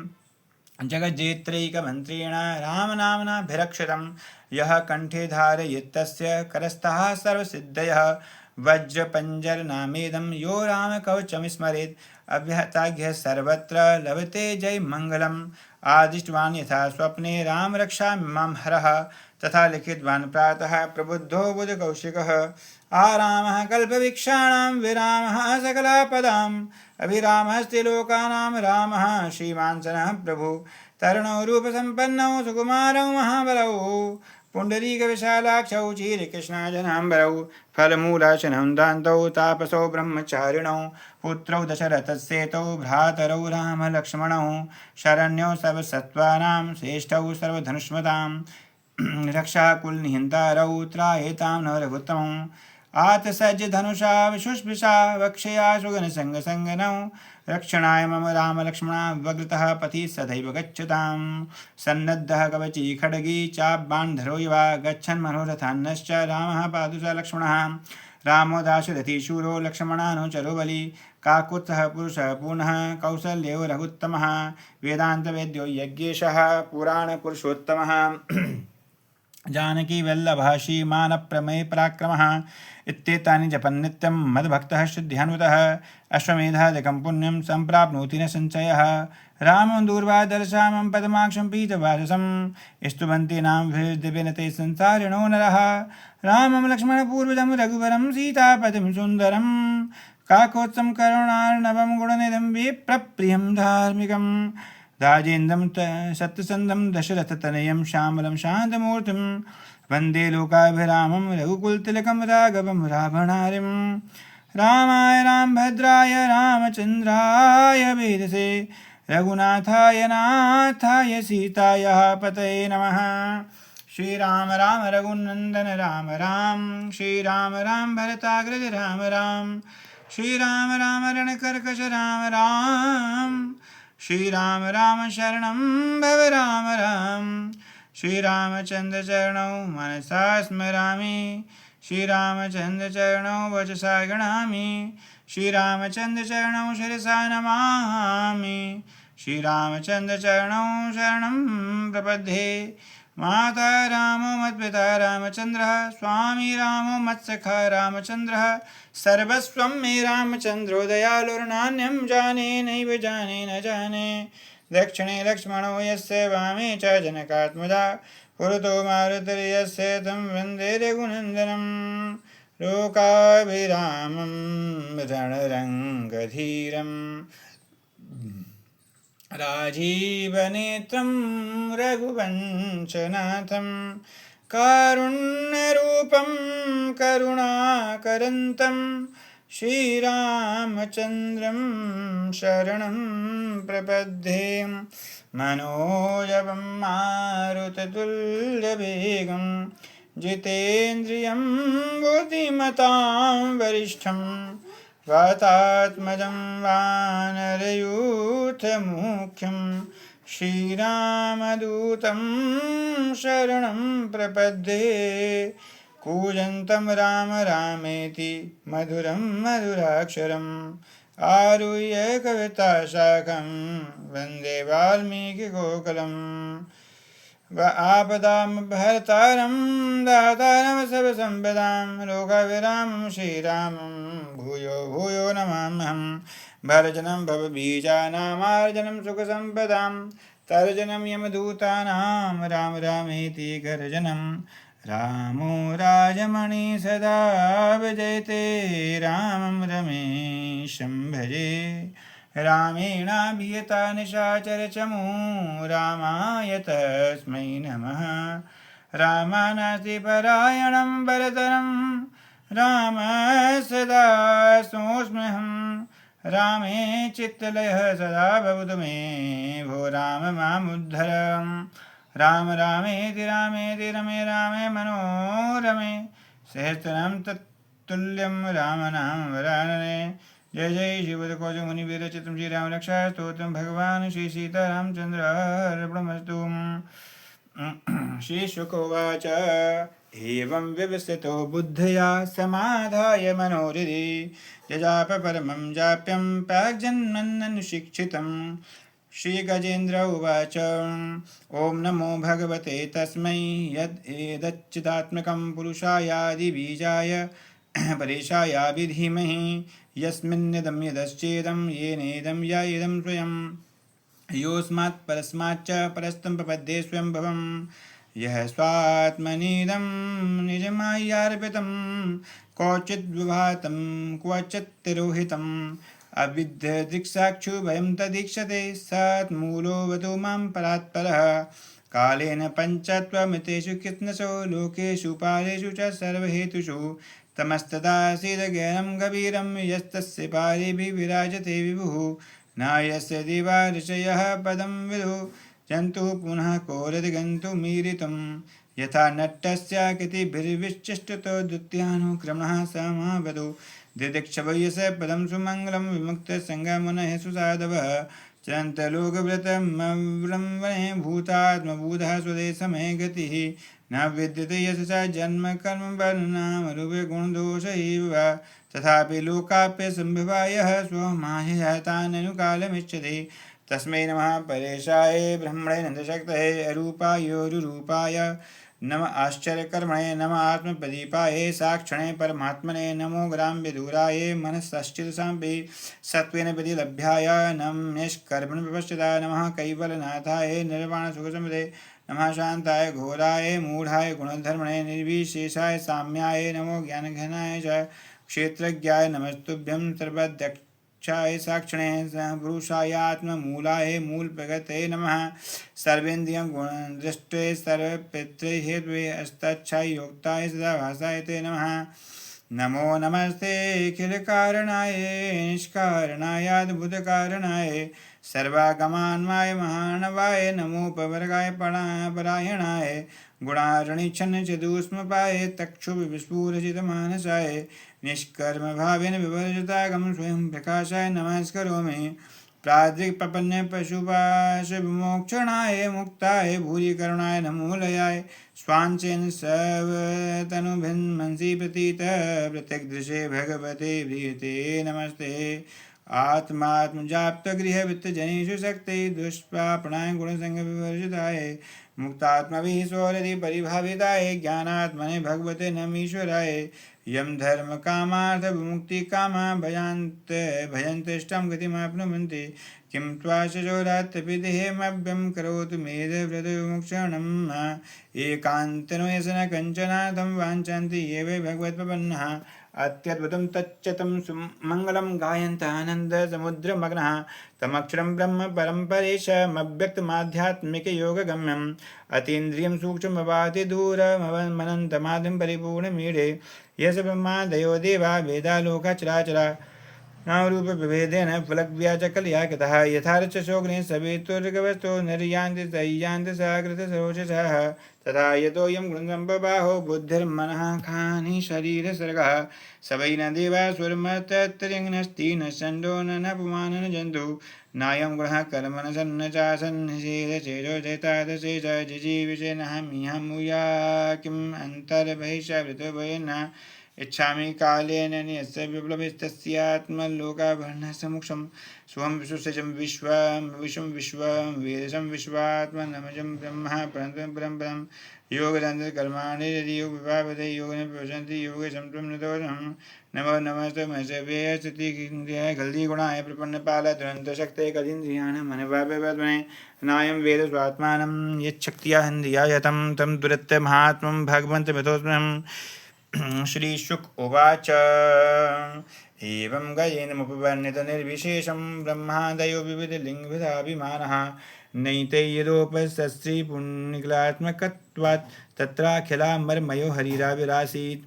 जगज्जेत्रैकमन्त्रेण रामनाम्नाभिरक्षितं यः कण्ठे धारयेत्तस्य करस्थः सर्वसिद्धयः वज्रपञ्जरनामेदं यो रामकवचं स्मरेत् अभ्यहताज्ञः सर्वत्र लभते जयमङ्गलम् आदिष्टवान् यथा स्वप्ने राम रक्षामिमां हरः तथा लिखितवान् प्रातः प्रबुद्धो बुधकौशिकः आरामः कल्पवीक्षाणां विरामः सकलापदाम् अभिरामस्ति लोकानां रामः श्रीमान् सनः प्रभु तरुणो रूपसम्पन्नौ सुकुमारौ महाबलौ पुण्डरीकविशालाक्षौ श्रीकृष्णाजनाम्बरौ फलमूलाशनं दान्तौ तापसौ ब्रह्मचारिणौ पुत्रौ दशरथस्येतौ भ्रातरौ रामलक्ष्मणौ शरण्यौ सर्वसत्त्वानां श्रेष्ठौ सर्वधनुष्मतां रक्षाकुलनिहन्तारौ त्रायेतां न रघुत्तमौ आतसज्ज धनुषा विशुष्भिषा वक्षया सुगनसङ्गसङ्गनौ रक्षणाय मम रामलक्ष्मणा वग्रतः पथि सदैव गच्छतां सन्नद्धः कवची खड्गी चापबान्धरो युवा गच्छन् मनोरथान्नश्च रामः पातु स लक्ष्मणः रामो दाशरथी शूरो लक्ष्मणानुचरो बली काकुत्स्थः पुरुषः पूर्णः कौसल्यो रघुत्तमः वेदान्तवेद्यो यज्ञेशः पुराणपुरुषोत्तमः जानकी वल्लभः श्रीमानप्रमेय पराक्रमः इत्येतानि जपन् नित्यं मद्भक्तः शुद्ध्यान्वितः अश्वमेधादिकं पुण्यं सम्प्राप्नोति न संशयः रामं दूर्वादर्शामं पद्माक्षं पीतवाससं स्तुवन्ति नामभिर्दिव्यनते संसारिणो नरः रामं लक्ष्मणपूर्वजं रघुवरं सीतापतिं सुन्दरं काकोत्सं करुणार्णवं गुणनिधिं विप्रप्रियं धार्मिकं राजेन्द्रं सत्यसन्धं दशरथतनयं श्यामलं शान्तमूर्तिं वन्दे लोकाभिरामं रघुकुलतिलकं राघवं रावणारिं रामाय रामभद्राय रामचन्द्राय वेदसे रघुनाथाय नाथाय सीतायाः पतये नमः। श्रीराम राम रघुनन्दन राम राम श्रीराम राम भरताग्रज राम राम श्रीराम राम रणकर्कश राम राम श्रीराम राम शरणं भव राम राम श्रीरामचन्द्र चरणौ मनसा स्मरामि श्रीरामचन्द्र चरणौ वचसा गणामि श्रीरामचन्द्र चरणौ शिरसा नमामि श्रीरामचन्द्र चरणौ शरणं प्रपद्ये माता रामो मत्पिता रामचन्द्रः स्वामी रामो मत्सखा रामचन्द्रः सर्वस्वं मे रामचन्द्रो दयालुर्नान्यं जाने नैव जाने न जाने दक्षिणे लक्ष्मणो यस्य वामे च जनकात्मजा पुरतो मारुतिर्यस्य तं वन्दे रघुनन्दनं लोकाभिरामं रणरङ्गधीरम् राजीवनेत्रं रघुवंशनाथं कारुण्यरूपं करुणाकरन्तं श्रीरामचन्द्रं शरणं प्रपद्ये मनोजवं मारुततुल्यवेगं जितेन्द्रियं बुद्धिमतां वरिष्ठं वातात्मजं वानरयूथमुख्यं श्रीरामदूतं शरणं प्रपद्ये कूजन्तं राम रामेति मधुरं मधुराक्षरम् आरुह्य कविताशाखं वन्दे वाल्मीकिकोकिलम् आपदामपहर्तारं दातारं सर्वसम्पदां लोकाभिरामं श्रीरामं भूयो भूयो नमाम्यहं भरजनं भवबीजानामार्जनं सुखसम्पदां तर्जनं यमदूतानां राम रामेति गर्जनं रामो राजमणि सदा विजयते रामं रमेशं भजे रामेणाभियता निशाचरचमो रामाय तस्मै नमः रामानास्ति परायणं भरतरं राम सदा सोऽस्म्यहं रामे चित्तलयः सदा भवतु मे भो राम मामुद्धर राम रामेति रामेति रमे रामे मनोरमे सहस्रनाम तत्तुल्यं रामनाम वरानने जय जय शिवदकोज मुनिवीरचितं श्रीराम रक्षा स्तोत्रं भगवान् श्री सीतारामचन्द्रार्पणमस्तु। श्रीशुकोवाच एवं विवसितो बुद्धया समाधाय मनोहृदि जजाप परमं जाप्यं प्राग्जन्मन्ननुशिक्षितम्। श्रीगजेन्द्र उवाच ॐ नमो भगवते तस्मै यदेदच्चिदात्मकं पुरुषायादिबीजाय परेशायापि धीमहि यस्मिन्निदं यदश्चेदं येनेदं या इदं स्वयं योऽस्मात् परस्माच्च परस्तं प्रपद्ये स्वयंभवं यः स्वात्मनीदं निजमाय्यार्पितं क्वचिद्विभातं क्वचित् तिरोहितम् अविद्यदृक्साक्षुभयं तदीक्षते सत्मूलोऽवतु मां परात्परः कालेन पञ्चत्वमितेषु कृत्स्नशो लोकेषु पारेषु च सर्वहेतुषु तमस्तदासीदज्ञानं गभीरं यस्तस्य पारेभिः विराजते विभुः न यस्य दिवा ऋषयः पदं विदुः जन्तुः पुनः कोरदिगन्तुमीरितं यथा नट्टस्य कृतिभिर्विशिष्टतो द्वितीयानुक्रमणः समावतु दिदीक्षवयस्य पदं सुमङ्गलं विमुक्तसङ्गमुनयः सुसाधवः चरन्तलोकव्रतमवलम्बने भूतात्मभूतः स्वदेशमय गतिः न विद्यते यश च जन्म कर्म वर्णनामरूपे गुणदोषैव तथापि लोकाप्य सम्भवायः स्वमायया ताननुकालमिच्छति तस्मै नमः परेशाय ब्रह्मणे नन्दशक्तये अरूपायोरुरूपाय नम आश्चर्यकर्मणे नम आत्मप्रदीपाय साक्षणे परमात्मने नमो ग्राम्यदूराय मनसश्चित्साम्बे सत्त्वेन विधिलभ्याय नम निष्कर्मण विपश्चिताय नमः कैवलनाथाय निर्वाणसुखसमुदे नमः शान्ताय घोराय मूढाय गुणधर्मणे निर्विशेषाय साम्याय नमो ज्ञानघनाय च क्षेत्रज्ञाय नमस्तुभ्यं सर्वध्यक्षाय साक्षिणे पुरुषायात्ममूलाय मूलप्रगते नमः सर्वेन्द्रियं गुणदृष्टे सर्वपित्रे हेतवे अस्तच्छाय योक्ताय सदाभासाय ते नमः नमो नमस्ते अखिलकारणाय निष्कारणायाद्भुतकारणाय सर्वागमान्वाय महानवाय नमोपवर्गाय परायणाय गुणारणिच्छन्न चतुष्मपाय तक्षुविस्फुरचितमानसाय निष्कर्मभावेन विवर्जितागम स्वयं प्रकाशाय नमस्करोमि प्रादृक्प्रपन्ने पशुपाशविमोक्षणाय मुक्ताय भूरिकरुणाय नमोलयाय स्वांचेन सर्वतनुभिन्मंसि प्रतीत प्रत्यग्दृशे भगवते प्रीयते नमस्ते आत्मात्मजाप्तगृहवित्तजनेषु शक्ति दुष्पापणाय गुणसङ्गविवर्जिताय मुक्तात्मभिः स्वरति परिभाविताय ज्ञानात्मने भगवते नमीश्वराय यं धर्मकामार्थविमुक्तिकामा भयन्तिष्ठं गतिमाप्नुवन्ति किं त्वाशोरात्तपिदेहमभ्यं करोतु मेधव्रतविमुक्षणम् एकान्तनो यसन कञ्चनाथं वाञ्छन्ति ये वै भगवत्प्रपन्नः अत्यद्भुतं तच्चतं सुमङ्गलं गायन्तः आनन्दसमुद्रमग्नः तमक्षरं ब्रह्म परं परेशमव्यक्तमाध्यात्मिकयोगगम्यम् अतीन्द्रियं सूक्ष्मवाति दूरमनन्तमादिं परिपूर्णमीढे यश ब्रह्मादयो देवा वेदालोका चराचरा नामरूपविभेदेन फलक्रिया च कलया कृतः यथार्चशोग्ने सवितुर्गवस्तो नर्यान्ति तय्यान्ति साकृतसरोषसः तथा यतोऽयं गुणसम्पबाहो बुद्धिर्मनः खानि शरीरसर्गः स वै न देवासुरमतत्तरिङ्नस्ति न चण्डो न पुमान् न जन्तुः नायं गुणः कर्मण सन्न चासन्निषेधचेजोजैतादशे च जिजीविषेणहमिहमुया किम् अन्तर्बहिष्यवृतभयेन इच्छामि कालेन नियस्य विप्लवस्तस्यात्मलोकाभरणसमुक्षं स्वं विश्वसजं विश्वं वेदसं विश्वात्मनमजं ब्रह्म परं योगदन्तकर्माणि यदि योग विभावते योगेन प्रवचन्ति योगे संत्वं नतोऽहं नमो नमस्ते महर्षवे स्थिति गल्दी गुणाय प्रपन्नपाल दुरन्तशक्ते कलीन्द्रियाणां मनभाव्यवर्त्मने नायं वेद स्वात्मानं यच्छक्त्या हन्दिया यतं तं दुरत्य महात्मं भगवन्तमितोऽस्म्यहम् श्रीशुक उवाच एवं गयेनमुपवर्णितनिर्विशेषं ब्रह्मादयो विविधलिङ्गविधाभिमानः नैते यदोपसस्त्रीपुण्यकलात्मकत्वात् तत्राखिलामरमयो हरिराविरासीत्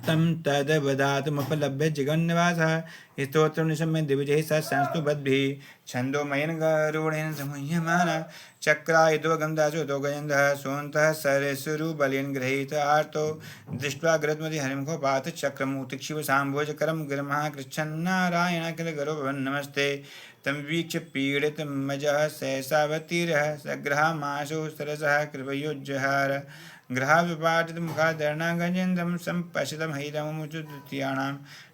तं तदवधातुमुपलभ्य जगन्निवासः स्तोत्रं निशम्य दिविजैः स संस्तुभद्भिः छन्दोमयेन गरुडेन समुह्यमानः चक्रायुधो दासुतो गजन्दः सोऽन्तः सरसुरुबलेन गृहीत आर्तो दृष्ट्वा गृध्मति हरिमुखोपात चक्रम् उत्क्षिप साम्भोजकरं गिरमः कृच्छन्नारायण किल गरो भवन् नमस्ते तं वीक्ष्य पीडितमजः सहसावतीरः सग्रहामाशु सरसः कृपयोज्जहार ग्रहाविपाटितमुखादर्णा गजेन्द्रं सम्पश्यतं हैरमुचुद्वितीयाणां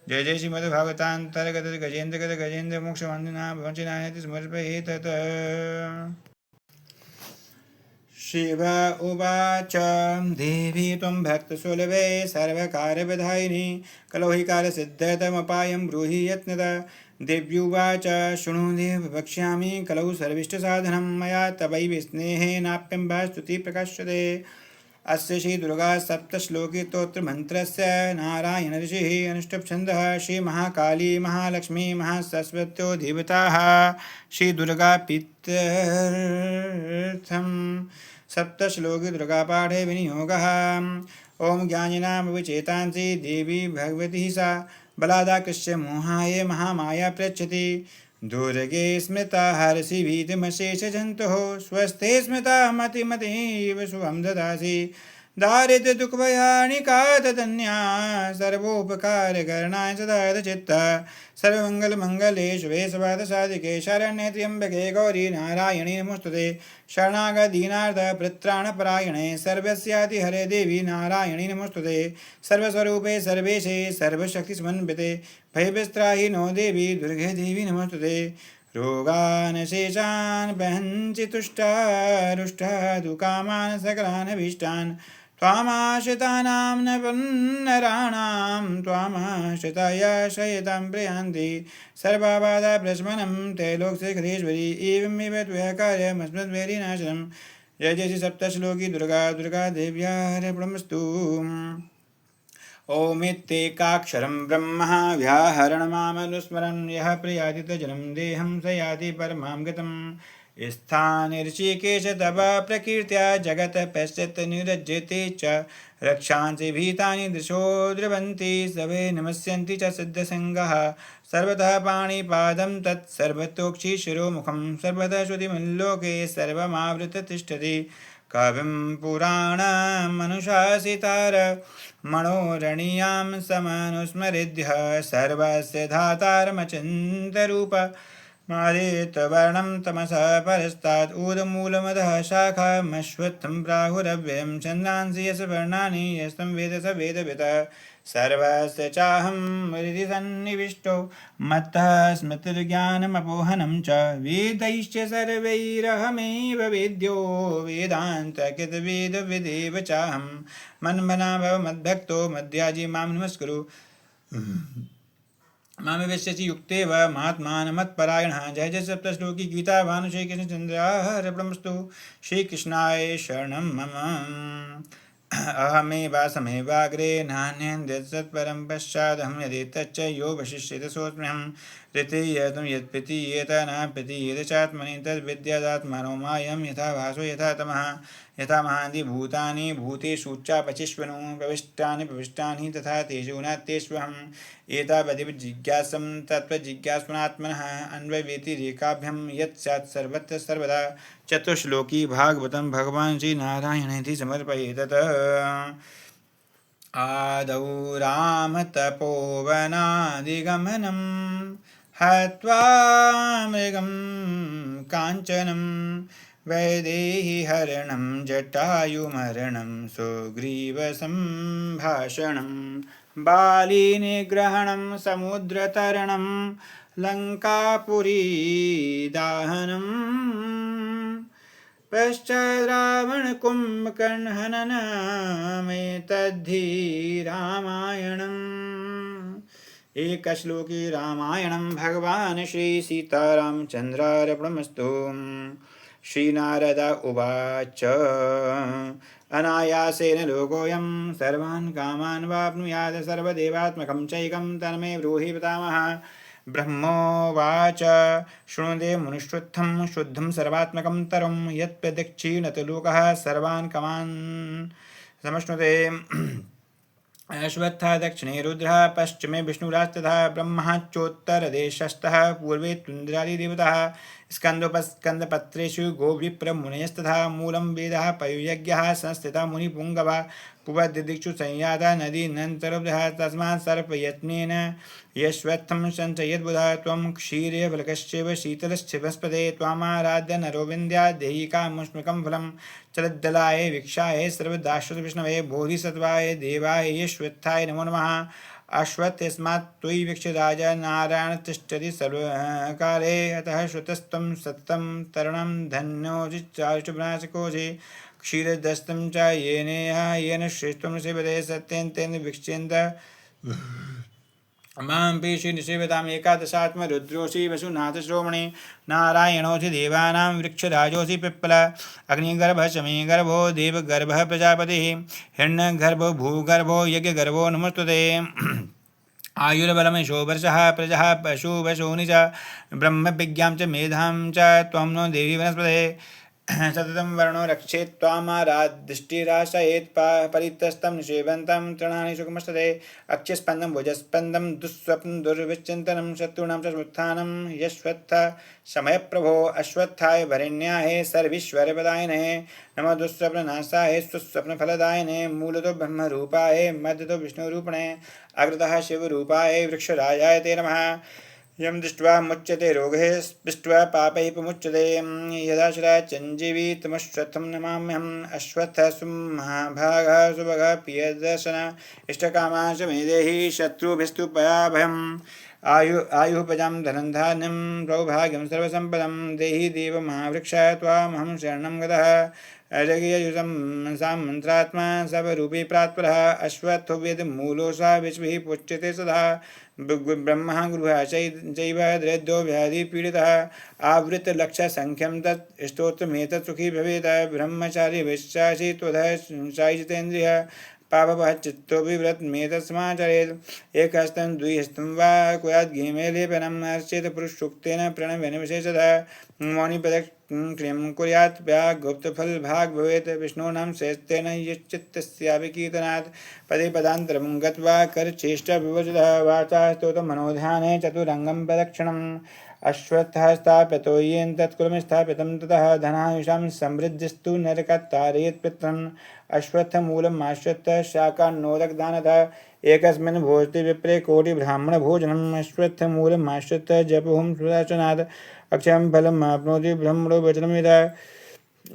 जय जय श्रीमद्भागवतान्तर्गत गजेन्द्रगत गजेन्द्रमोक्षवन्दिना भवञ्चनायति समर्पयेतत् शिव उवाच देवी त्वं भक्तसुलभे सर्वकार्यविधायिनी कलो हि कालसिद्धतमपायं ब्रूहि यत्नतः देव्युवाच शृणु देव वक्ष्यामि कलौ सर्विष्टसाधनं मया तवैव स्नेहेनाप्यं वा स्तुतिप्रकाश्यते अस्य श्रीदुर्गा सप्तश्लोकी स्तोत्रमन्त्रस्य नारायण ऋषिः अनुष्टुप्छन्दः श्रीमहाकाली महालक्ष्मी महासरस्वत्यो देवताः श्रीदुर्गा प्रीत्यर्थं सप्तश्लोकी दुर्गापाठे विनियोगः ॐ ज्ञानिनामविचेतांसि देवी भगवती सा बलादाकृष्य मोहाय महामाया पृच्छति दुर्गे स्मृता हरसि भीतिमशेषजन्तुः स्वस्थे स्मृता मतिमतीव शुभं ददासि दारिद्र्यदुःखभयानिका तदन्या सर्वोपकारकरणाय सदा सर्वमङ्गलमङ्गले शुभे शवादसाधिके शरण्ये त्र्यम्बके गौरी नारायणी नमोस्तुते शरणागतदीनार्तपरित्राणपरायणे सर्वस्याति हरे देवी नारायणी नमोस्तुते सर्वस्वरूपे सर्वेशे सर्वशक्तिसमन्विते भयविस्त्राहि नो देवी दुर्गे देवी नमोस्तुते रोगान् शेषान् बहन्ति तुष्टारुष्टादुकामान् सकलान् अभीष्टान् त्वामाश्रितानां नराणां त्वामाश्रिताया शयतां प्रयान्ति सर्वबाधाप्रशमनं त्रैलोक्यखिलेश्वरी एवमेव त्वया कार्यमस्मद्वैरिनाशनं जय जय श्री सप्तश्लोकी दुर्गा दुर्गा देव्यार्पणमस्तु ओमित्येकाक्षरं ब्रह्म व्याहरणमामनुस्मरन् यः प्रयातितजनं देहं स याति परमां गतम् स्थाने ऋषिकेश तव प्रकीर्त्या जगत् पश्यत् निरज्यते च रक्षांसि भीतानि दृशो द्रवन्ति सवे नमस्यन्ति च सिद्धसङ्गः सर्वतः पाणिपादं तत् सर्वतोक्षिशिरोमुखं सर्वतः श्रुतिमल्लोके सर्वमावृततिष्ठति कविं पुराणमनुशासितार मनोरणीयां समनुस्मरेद्यः सर्वस्य धातारमचिन्तरूप मारेतवर्णं तमसः परस्तात् ऊर्ध्वमूलमधः शाखामश्वत्थं प्राहुरव्ययं छन्दांसि यस्य वर्णानि यस्तं वेद स वेदविदः सर्वस्य चाहं हृदि सन्निविष्टो मत्तः स्मृतिर्ज्ञानमपोहनं च वेदैश्च सर्वैरहमेव वेद्यो वेदान्तकृतवेदविदेव चाहं मन्मना भव मद्भक्तो मद्याजी मां नमस्कुरु मामेवश्यसि युक्तेव महात्मानमत्परायणः जय जय सप्तश्लोकी गीता भानु श्रीकृष्णचन्द्रार्पणमस्तु श्रीकृष्णाय शरणं मम अहमेवासमेवाग्रे नान्यं सत्परं पश्चादहं यदि तच्च यो वशिष्यते सोऽस्म्यहं ऋतियतं यत्प्रतीयेत न प्रतीयेत चात्मनि तद्विद्यादात्मनो मायं यथा भासो यथा तमः यथा महान्ति भूतानि भूतेषुच्चापचिष्वनु प्रविष्टानि प्रविष्टानि तथा तेषु न तेष्वहम् एतावदेव जिज्ञासं तत्त्वजिज्ञासुनात्मनः अन्वयव्यतिरेकाभ्यां यत् स्यात् सर्वत्र सर्वदा। चतुश्लोकी भागवतं भगवान् श्रीनारायणेति समर्पयेत्। आदौ रामतपोवनादिगमनं हत्वा मृगं काञ्चनं वैदेहीहरणं जटायुमरणं सुग्रीवसम्भाषणं बालीनिग्रहणं समुद्रतरणं लङ्कापुरीदाहनम् पश्चाद्रावणकुम्भकर्णहननमेतद्धि रामायणम्। एकश्लोकी रामायणं भगवान् श्रीसीतारामचन्द्रार्पणमस्तु। श्रीनारद उवाच अनायासेन लोकोऽयं सर्वान् कामान् वाप्नुयात् सर्वदेवात्मकं चैकं तन्मे ब्रूहि पितामहः। ब्रह्मोवाच शृणुते मुनिश्रुतं शुद्धं सर्वात्मकं तरं यत्प्रदक्षिणतो लोकः सर्वान् कामान् समश्नुते। अश्वत्थः दक्षिणे रुद्रः पश्चिमे विष्णुरास्तथा ब्रह्माच्चोत्तरदेशस्थः पूर्वे तुन्द्रादिदेवताः स्कन्दोपस्कन्दपत्रेषु गोविप्रमुनयस्तथा मूलं वेदः पयुयज्ञः संस्थितः मुनिपुङ्गवः पुबदिदिक्षु संयाता नदीनन्तरब्धः तस्मात् सर्पयत्नेन यश्वत्थं सञ्चयद्बुधः त्वं क्षीरे फलकश्चैव शीतलश्च वनस्पते त्वामाराध्य नरो विन्द्यात् देहिकामुष्मिकं फलं चलद्दलाय वीक्षाय सर्वदाश्वतविष्णवे बोधिसत्त्वाय देवाय यश्वत्थाय नमो नमः। अश्वत्थस्मात् त्वयि वीक्षराजा नारायण तिष्ठति सर्वकाले अतः श्रुतस्त्वं सततं तरुणं धन्योऽसि चारिष्टविनाशकोऽसि क्षीरदस्तं च येन श्रेष्ठं सेवते सत्येन तेन वीक्ष्यन्त मां पेशि निषेवताम्। एकादशात्मरुद्रोऽसि वसुनाथश्रोमणे नारायणोऽसि देवानां वृक्षराजोऽसि पिप्पल अग्निगर्भः शमीगर्भो देवगर्भः प्रजापतिः हिरण्यगर्भो भूगर्भो यज्ञगर्भो नमोस्तुते। आयुर्बलमेशो वर्षः प्रजः पशुवशूनि च ब्रह्मविज्ञां च मेधां च त्वं नो देवी वनस्पते। सततं वर्णो रक्षेत् त्वामारादृष्टिराशयेत् परितस्तं निषेवन्तं तृणानि सुखमस्तते। अक्षस्पन्दं भुजस्पन्दं दुःस्वप्नं दुर्विचिन्तनं शत्रूणां च उत्थानं यश्वत्थ समयप्रभो अश्वत्थाय वरेण्याय सर्वीश्वरप्रदायिने नमो दुःस्वप्ननाशाय सुस्वप्नफलदायिने मूलतो ब्रह्मरूपाय मध्यतो विष्णुरूपिणे अग्रतः शिवरूपाय वृक्षराजाय ते नमः। यं दृष्ट्वा मुच्यते रोगैः स्पृष्ट्वा पापैः प्रमुच्यते यदाश्रय चञ्जीवी तमश्वत्थं नमाम्यहम्। अश्वत्थः सुमहाभागः सुभगः प्रियदर्शन इष्टकामाः च मे देहि शत्रुभिस्तु पयाभयम्। आयुः प्रजां धनं धान्यं सौभाग्यं सर्वसम्पदं देहि देव महावृक्ष त्वामहं शरणं गतः। अजगीययुतं सामन्त्रात्मा सर्वरूपी प्रात्परः अश्वत्थो वेदमूलो सा विश्वैः पूज्यते सदा। ब्रह्मा गुरुः चैव दृद्यो व्याधिपीडितः आवृतलक्षसङ्ख्यं तत् स्तोत्रमेतत् सुखी भवेत्। ब्रह्मचारी विश्वासी त्वधः सायिजितेन्द्रियः पापः चित्तोऽभिव्रतमेतत् समाचरेत्। एकहस्तं द्विहस्तं वा कुयात् घीमे लेपनम् अर्चेत् पुरुषसूक्तेन प्रणवेन विशेषतः। मौनिप्रदक्षिणं कुर्यात् गुप्तफलभाग् भवेत् विष्णूनां श्रेष्ठेन यश्चित्तस्यापि कीर्तनात्। पदे पदान्तरं गत्वा करचेष्टाभिवर्जितः वाचा स्तोत्रमनोध्याने चतुरङ्गं प्रदक्षिणम्। अश्वत्थः स्थाप्यतो येन तत्कुलं स्थापितं ततः धनायुषां समृद्धिस्तु नरकात्तारयेत् पितॄन्। अश्वत्थमूलम् आश्रित्य शाकान्नोदकदानतः एकस्मिन् भोजति विप्रे कोटिब्राह्मणभोजनम्। अश्वत्थमूलम् आश्रित्य जपहुं सुदर्शनात् अक्षयं फलम् आप्नोति ब्रह्मणो वचनमिदः।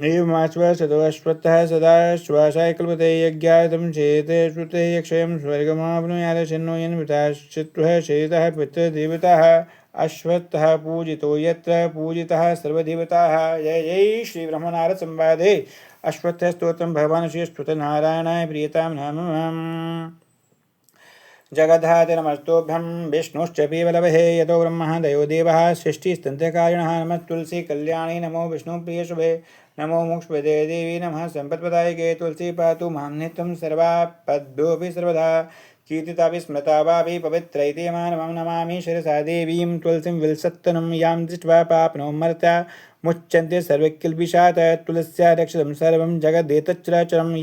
एवमाश्वसतो अश्वत्थः सदा श्वासाय कल्पते यज्ञार्थं चेत् श्रुते यक्षयं स्वर्गमाप्नुयात् छिन्नो येन वृथाश्चित्तः शेतः पितृदेवताः। अश्वत्थः पूजितो यत्र पूजितः सर्वदेवताः। जय जय श्री ब्रह्मनारद संवादे अश्वत्थ स्तोत्रं भगवान् श्री अश्वत्थनारायणाय प्रियतां नमः। जगद्धातिरमस्तोभ्यं विष्णुश्च पीवलभे यतो ब्रह्मः दयो देवः सृष्टिस्थित्यकारिणः। नमः तुलसी कल्याणी नमो विष्णुप्रियशुभे नमो मोक्षप्रदे देवी नमः सम्पत्प्रदायिके। तुलसी पातु मां नित्यं सर्वापद्भ्योऽपि सर्वदा कीर्तिता विस्मृता वापि पवित्रैते मानवं नमामि शिरसा देवीं तुलसीं विलसत्तनुं यां दृष्ट्वा पापनो मर्त्या मुच्यन्ते सर्वकिल्बिषात् तुलस्या रक्षितं सर्वं जगदेतच्चराचरं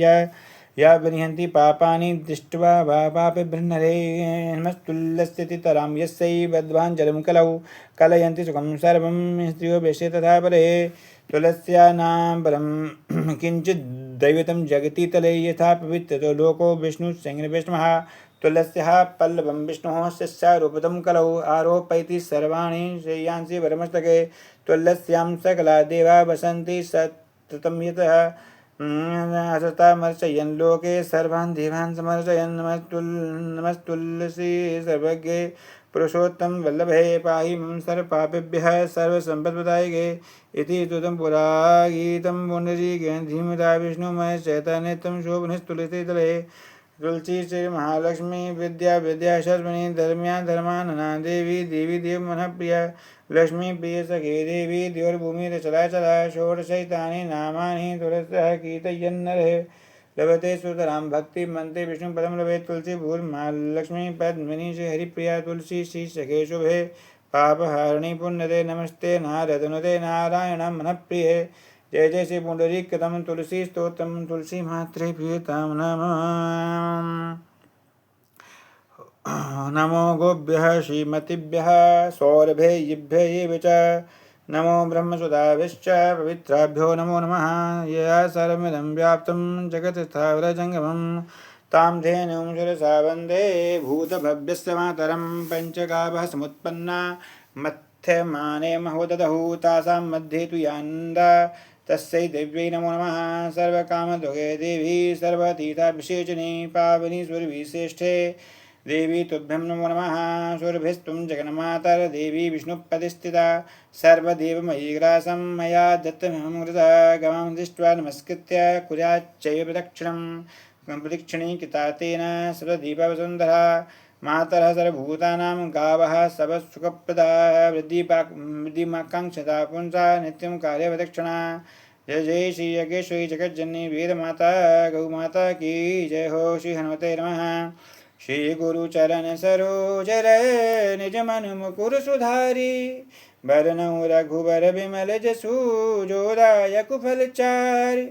या विनिहन्ति पापानि दृष्ट्वा वा पापबृह्नरे नमस्तुल्यस्य तितरां यस्यैवध्वाञ्जलिं कलौ कलयन्ति सुखं सर्वं स्त्रियो वेश्ये तथा परे तुलस्यानां परं किञ्चित् दैवतं जगति तले यथा पवित्रतो लोको विष्णुसिंहविष्णुः तुलस्याः पल्लवं विष्णोः शिष्यारूपदं कलौ आरोपयति सर्वाणि श्रेयांसि वरमस्तके तुलस्यां सकला देवा वसन्ति सततं यतः असतामर्चयन् लोके सर्वान् देवान् समर्चयन् नमस्तुल्यसे सर्वज्ञे पुरुषोत्तम वल्लभे पाहि मम सर्वपापेभ्यः सर्वसम्पत्प्रदायके इति स्तुतं पुरा गीतं पुण्डरीकेन धीमता विष्णुमय चैतन्यतं शोभनस्तुलसीतले तुलसी श्री महालक्ष्मी विद्या विद्या शर्मणि धर्म्या धर्मानना देवी देवी देव मनः प्रिया लक्ष्मी प्रिय सखे देवी द्योर्भूमि चला चला षोडशैतानि नामानि तुलस्यः कीर्तयन्नरः लभते सुतरां भक्ति मनते विष्णु पदम लभे तुलसी भूल महालक्ष्मी पद्मिनी श्री हरिप्रिया तुलसी श्री सखे शुभे पापहारिणी पुण्यते नमस्ते नारदनुते नारायण मन प्रिय जय जय श्री पुंडरीकतम तुलसी स्तोत्रम तुलसी मात्रे प्रियतां नमः नमो गोभ्यः श्रीमतिभ्यः सौरभेयिभ्य च नमो ब्रह्मसुधाभिश्च पवित्राभ्यो नमो नमः यया सर्वमिदं व्याप्तं जगत्स्थावरजङ्गमं तां धेनुं शिरसा वन्दे भूतभव्यस्य मातरं पञ्चगावः समुत्पन्ना मथ्यमाने महोदधौ तासां मध्ये तु यानन्दा तस्यै देव्यै नमो नमः सर्वकामदुःखे देवी सर्वतीर्थाभिषेचनी पावनी सुरविश्रेष्ठे देवी तुभ्यं नमो नमः सुरभिस्त्वं जगन्मातर देवी विष्णुपदस्थिता सर्वदेवमयी ग्रासं मया दत्तमहं हृदः गवां दृष्ट्वा नमस्कृत्य कुर्याच्चैव प्रदक्षिणी कृता तेन सर्वदीपवसुन्धरा मातरः सर्वभूतानां गावः सर्वसुखप्रदाः वृद्धिमाकाङ्क्षता पुंसा नित्यं कार्यप्रदक्षिणा जय जय श्री यज्ञेश्वरी जगज्जननी वेदमाता गौमाता की जय हो श्री हनुमते नमः श्री गुरु चरण सरोज रय निज मन मुकुर सुधारी बरनऊ रघुबर विमल जसु जोदायक फलचारि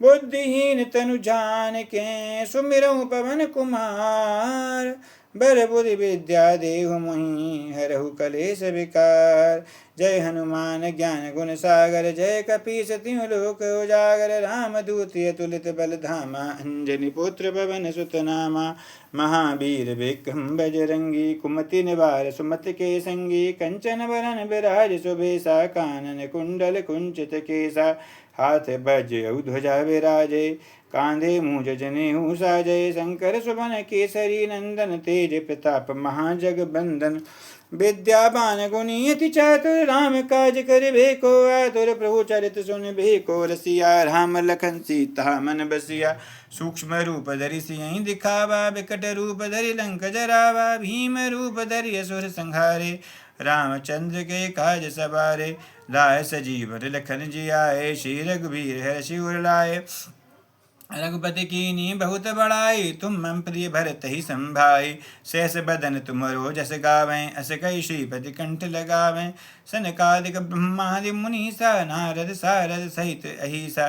बुद्धिहीन तनु जान के सुमिरऊ पवन कुमार बर बुद्धि विद्या देहु मोहि हरहु कलेश विकार जय हनुमान ज्ञान गुण सागर जय कपीस तिहु लोक उजागर राम दूत अतुलित बल धामा अंजनी पुत्र पवन सुत नामा महावीर विक्रम बजरंगी कुमति निवार सुमति के संगी कंचन वरन विराज सुबेसा कानन कुंडल कुंचित केसा हाथ बजयउ ध्वजा विराजे कांधे मूंज जनेऊ साजय शंकर सुवन केसरी नंदन तेज प्रताप महाजगबंदन विद्यावान गुणी अति चातुर राम काज करिबे को आतुर प्रभु चरित सुनिबे को रसिया राम लखन सीता मन बसिया सूक्ष्म रूप धरि सियहि दिखावा विकट रूप धरि लंक जरावा भीम रूप धरि असुर संहारे रामचंद्र के काज सवारे लाए सजीवन लखन जी आए श्री रघुवीर हर्षि उर लाए रघुपति कीनी बहुत बड़ाई तुम मम प्रिय भरत ही संभाई शेष बदन तुमरो जस गावें अस कई श्रीपति कंठ लगावें सनकादिक ब्रह्मादि मुनीसा नारद सारद सहित अहिसा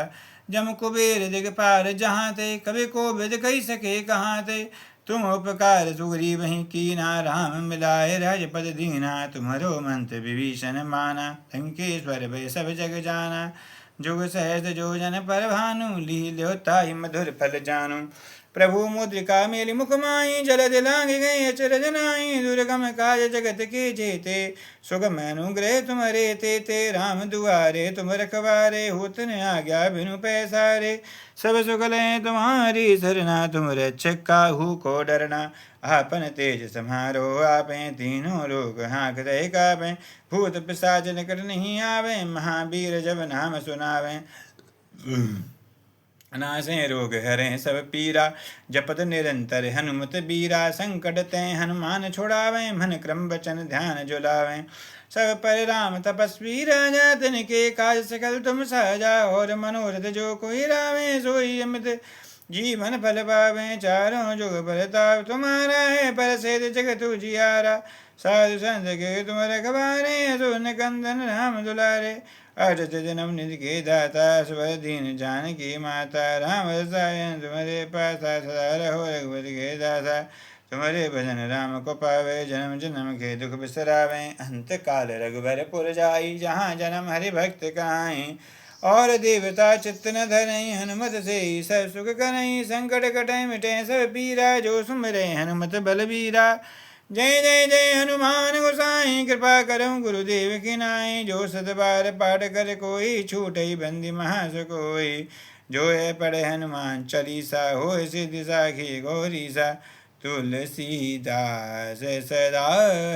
जम कुबेर दिगपार जहाँ ते कवि को विद कही सके कहाँ ते तुम उपकार सुग्रीव वहीं कीना राम मिलाए राजपद दीना तुम्हारो मंत विभीषण माना लंकेश्वर भय सब जग जाना जुग सहज जो जन पर भानु लील्यो ताहि मधुर फल जानू प्रभु मुद्रिका मेलि मुख माहि जलद लांघि गए अचरज नाहि दुर्गम काज जगत के जेते सुगम अनुग्रह तुम्हारे ते राम दुआरे तुम रखवारे होत न आज्ञा बिनु पैसारे सब सुख लें तुम्हारी सरना तुम रक्षक काहू को डरना आपन तेज समारो आपे तीनों लोग हाँकते कापे भूत पिशाच निकट नहीं आवे महावीर जब नाम सुनावे नासे रोग हरे सब पीरा जपत निरंतर हनुमत बीरा संकट ते हनुमान छुड़ावे मन क्रम वचन ध्यान जुलावे सब पर राम तपस्वी राजा तिनके काज सकल तुम सहजा और मनोरथ जो कोई रावे सोई अमित जीवन फल पावे चारों जुग परताप तुम्हारा है, पर सेध जगत उजियारा। साधु संत के तुम रखवारे, सुन कंदन राम दुलारे। अष्ट जन्म निधि के दाता, स्वर दीन जानकी माता। राम रसायन तुम्हारे पासा, सदा रहो रघुपति के दासा। तुम्हारे भजन राम को पावे, जन्म जन्म के दुख बिसरावे। अंत काल रघुबर पुर जाई, जहाँ जन्म हरि भक्त कहाई। और देवता चित्त न धरई, हनुमत से सब सुख करई। संकट कटै मिटै सब पीरा, जो सुमरै हनुमत बलबीरा। जय जय जय हनुमान गोसाई, कृपा करहु गुरुदेव की नाई। जो सत बार पाठ कर कोई, छूटई बंदी महासुकोई। जो है पढ़े हनुमान चालीसा, होय सिद्धि साखी गौरीसा। तुलसीदास सदा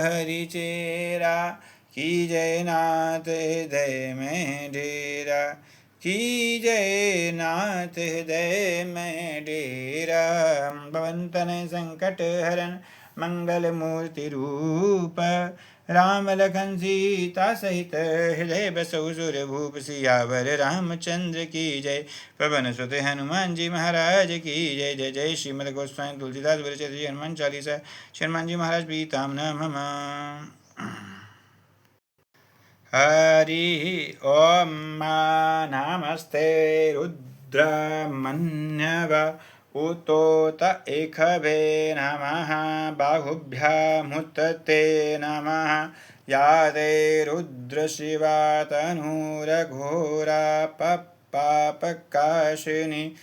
हरिचेरा, की जय नाथ हृदय में डेरा। की जय नाथ हृदय में डेरा। पवन तनय संकट हरन, मंगल मूर्ति रूप। राम लखन सीता सहित, हृदय बसौ सुर भूप। सियावर रामचंद्र की जय, पवन सुत हनुमान जी महाराज की जय। जय जय श्रीमद गोस्वामी तुलसीदास विरचित हनुमान चालीसा। हनुमान जी महाराज पीताम नमः। हरि ओम। नमस्ते रुद्रमन्यव उतोत एकभे नमः। बाहुभ्यामुत्ते नमः। या ते रुद्रशिवा तनूरघोरा पापकाशिनी।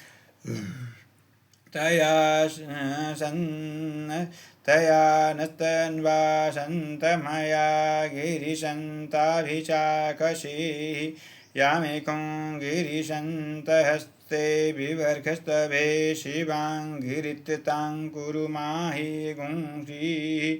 तया नस्तन्वा सन्तमया गिरिशन्ताभिचाकषीः। यामेकं गिरिशन्तहस्ते विवर्घस्तभे शिवाङ्गिरितां कुरु माहि गुंसीः।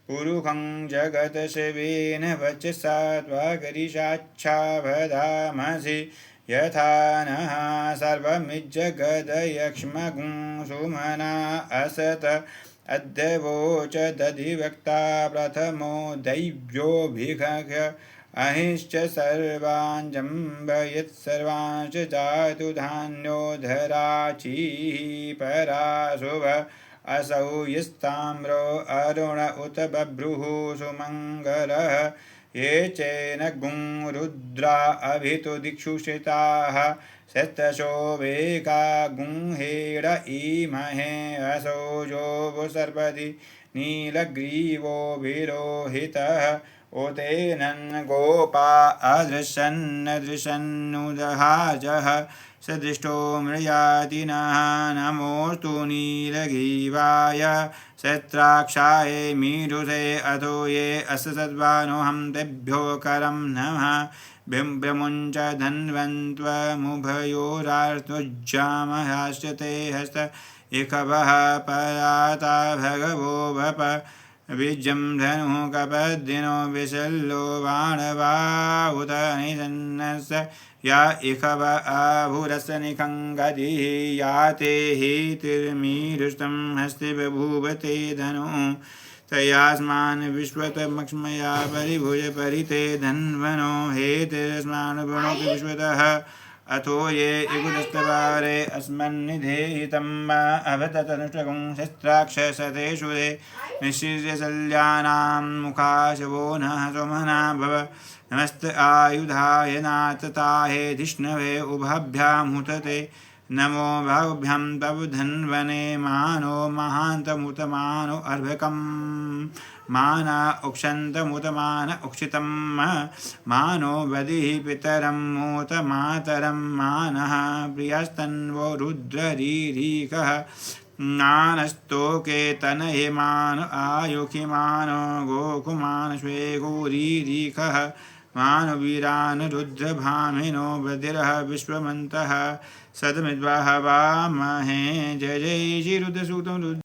पुरुखं जगतशिवेन वचसा त्वगिरिशाच्छा वदामसि। यथा नः सर्वमिज्जगदयक्ष्मगुं सुमना असत। अद्य वोच दधिवक्ता प्रथमो दैव्योऽभिघ्य। अहिश्च सर्वान् जम्बयत्सर्वांश्च जातु धान्योधराचीः पराशुभ। असौ यस्ताम्रो अरुण उत बभ्रुः सुमङ्गलः। ये चैन गुं रुद्रा अभितो दिक्षुषिताः। शतशोभेका गुंहेड इमहे। असौ जो सर्पदि नीलग्रीवो विरोहितः। ओतेनन् गोपा अदृशन्नदृशन्नुदहाजः। सदृष्टो मृयातिनः नमोऽस्तु नीलग्रीवाय। शत्राक्षाय मीढुषे अथो ये अससद्वानोऽहं तेभ्यो करं नमः। बिभ्रमुञ्च धन्वन्त्वमुभयोरार्तुज्जामहाश्च ते हस्त। इखवः पराता भगवो भप। बीजं धनुः कपद्दिनो विशल्यो बाणवाहुत निषन्नस्य। या इखव आभुरसनिखङ्गदिः। या ते हेतिर्मीरुष्टं हस्ते बभूव ते धनुः। तयास्मान् विश्वतमक्ष्मया परिभुज परिते धन्वनो। हेतिरस्मान्भुनोति विश्वतः। अथो ये इगुदस्तवारे अस्मन्निधेहितं अभततनुष्टगुं। शस्त्राक्षसतेषु ते निःशीर्य शल्यानां मुखाशवो नः सोमना भव। नमस्त आयुधाय नाथताहे धिष्णवे उभाभ्यां हुतते। नमो बाहुभ्यां तव धन्वने। मानो महान्तमुतमानो अर्भकं। माना उक्षन्तमुतमान उक्षितं। मानो बदिः पितरं मूत मातरं। मानः प्रियस्तन्वो रुद्ररीरिकः। मानस्तोके तनये मानो आयुखिमानो गोकुमान् श्वेगोरीरिकः। मानो वीरान् रुद्रभामिनो बधिरः विश्वमन्तः। सदमिद्वाह वामहे। जय जय श्री रुद्रसूतं रुद्र।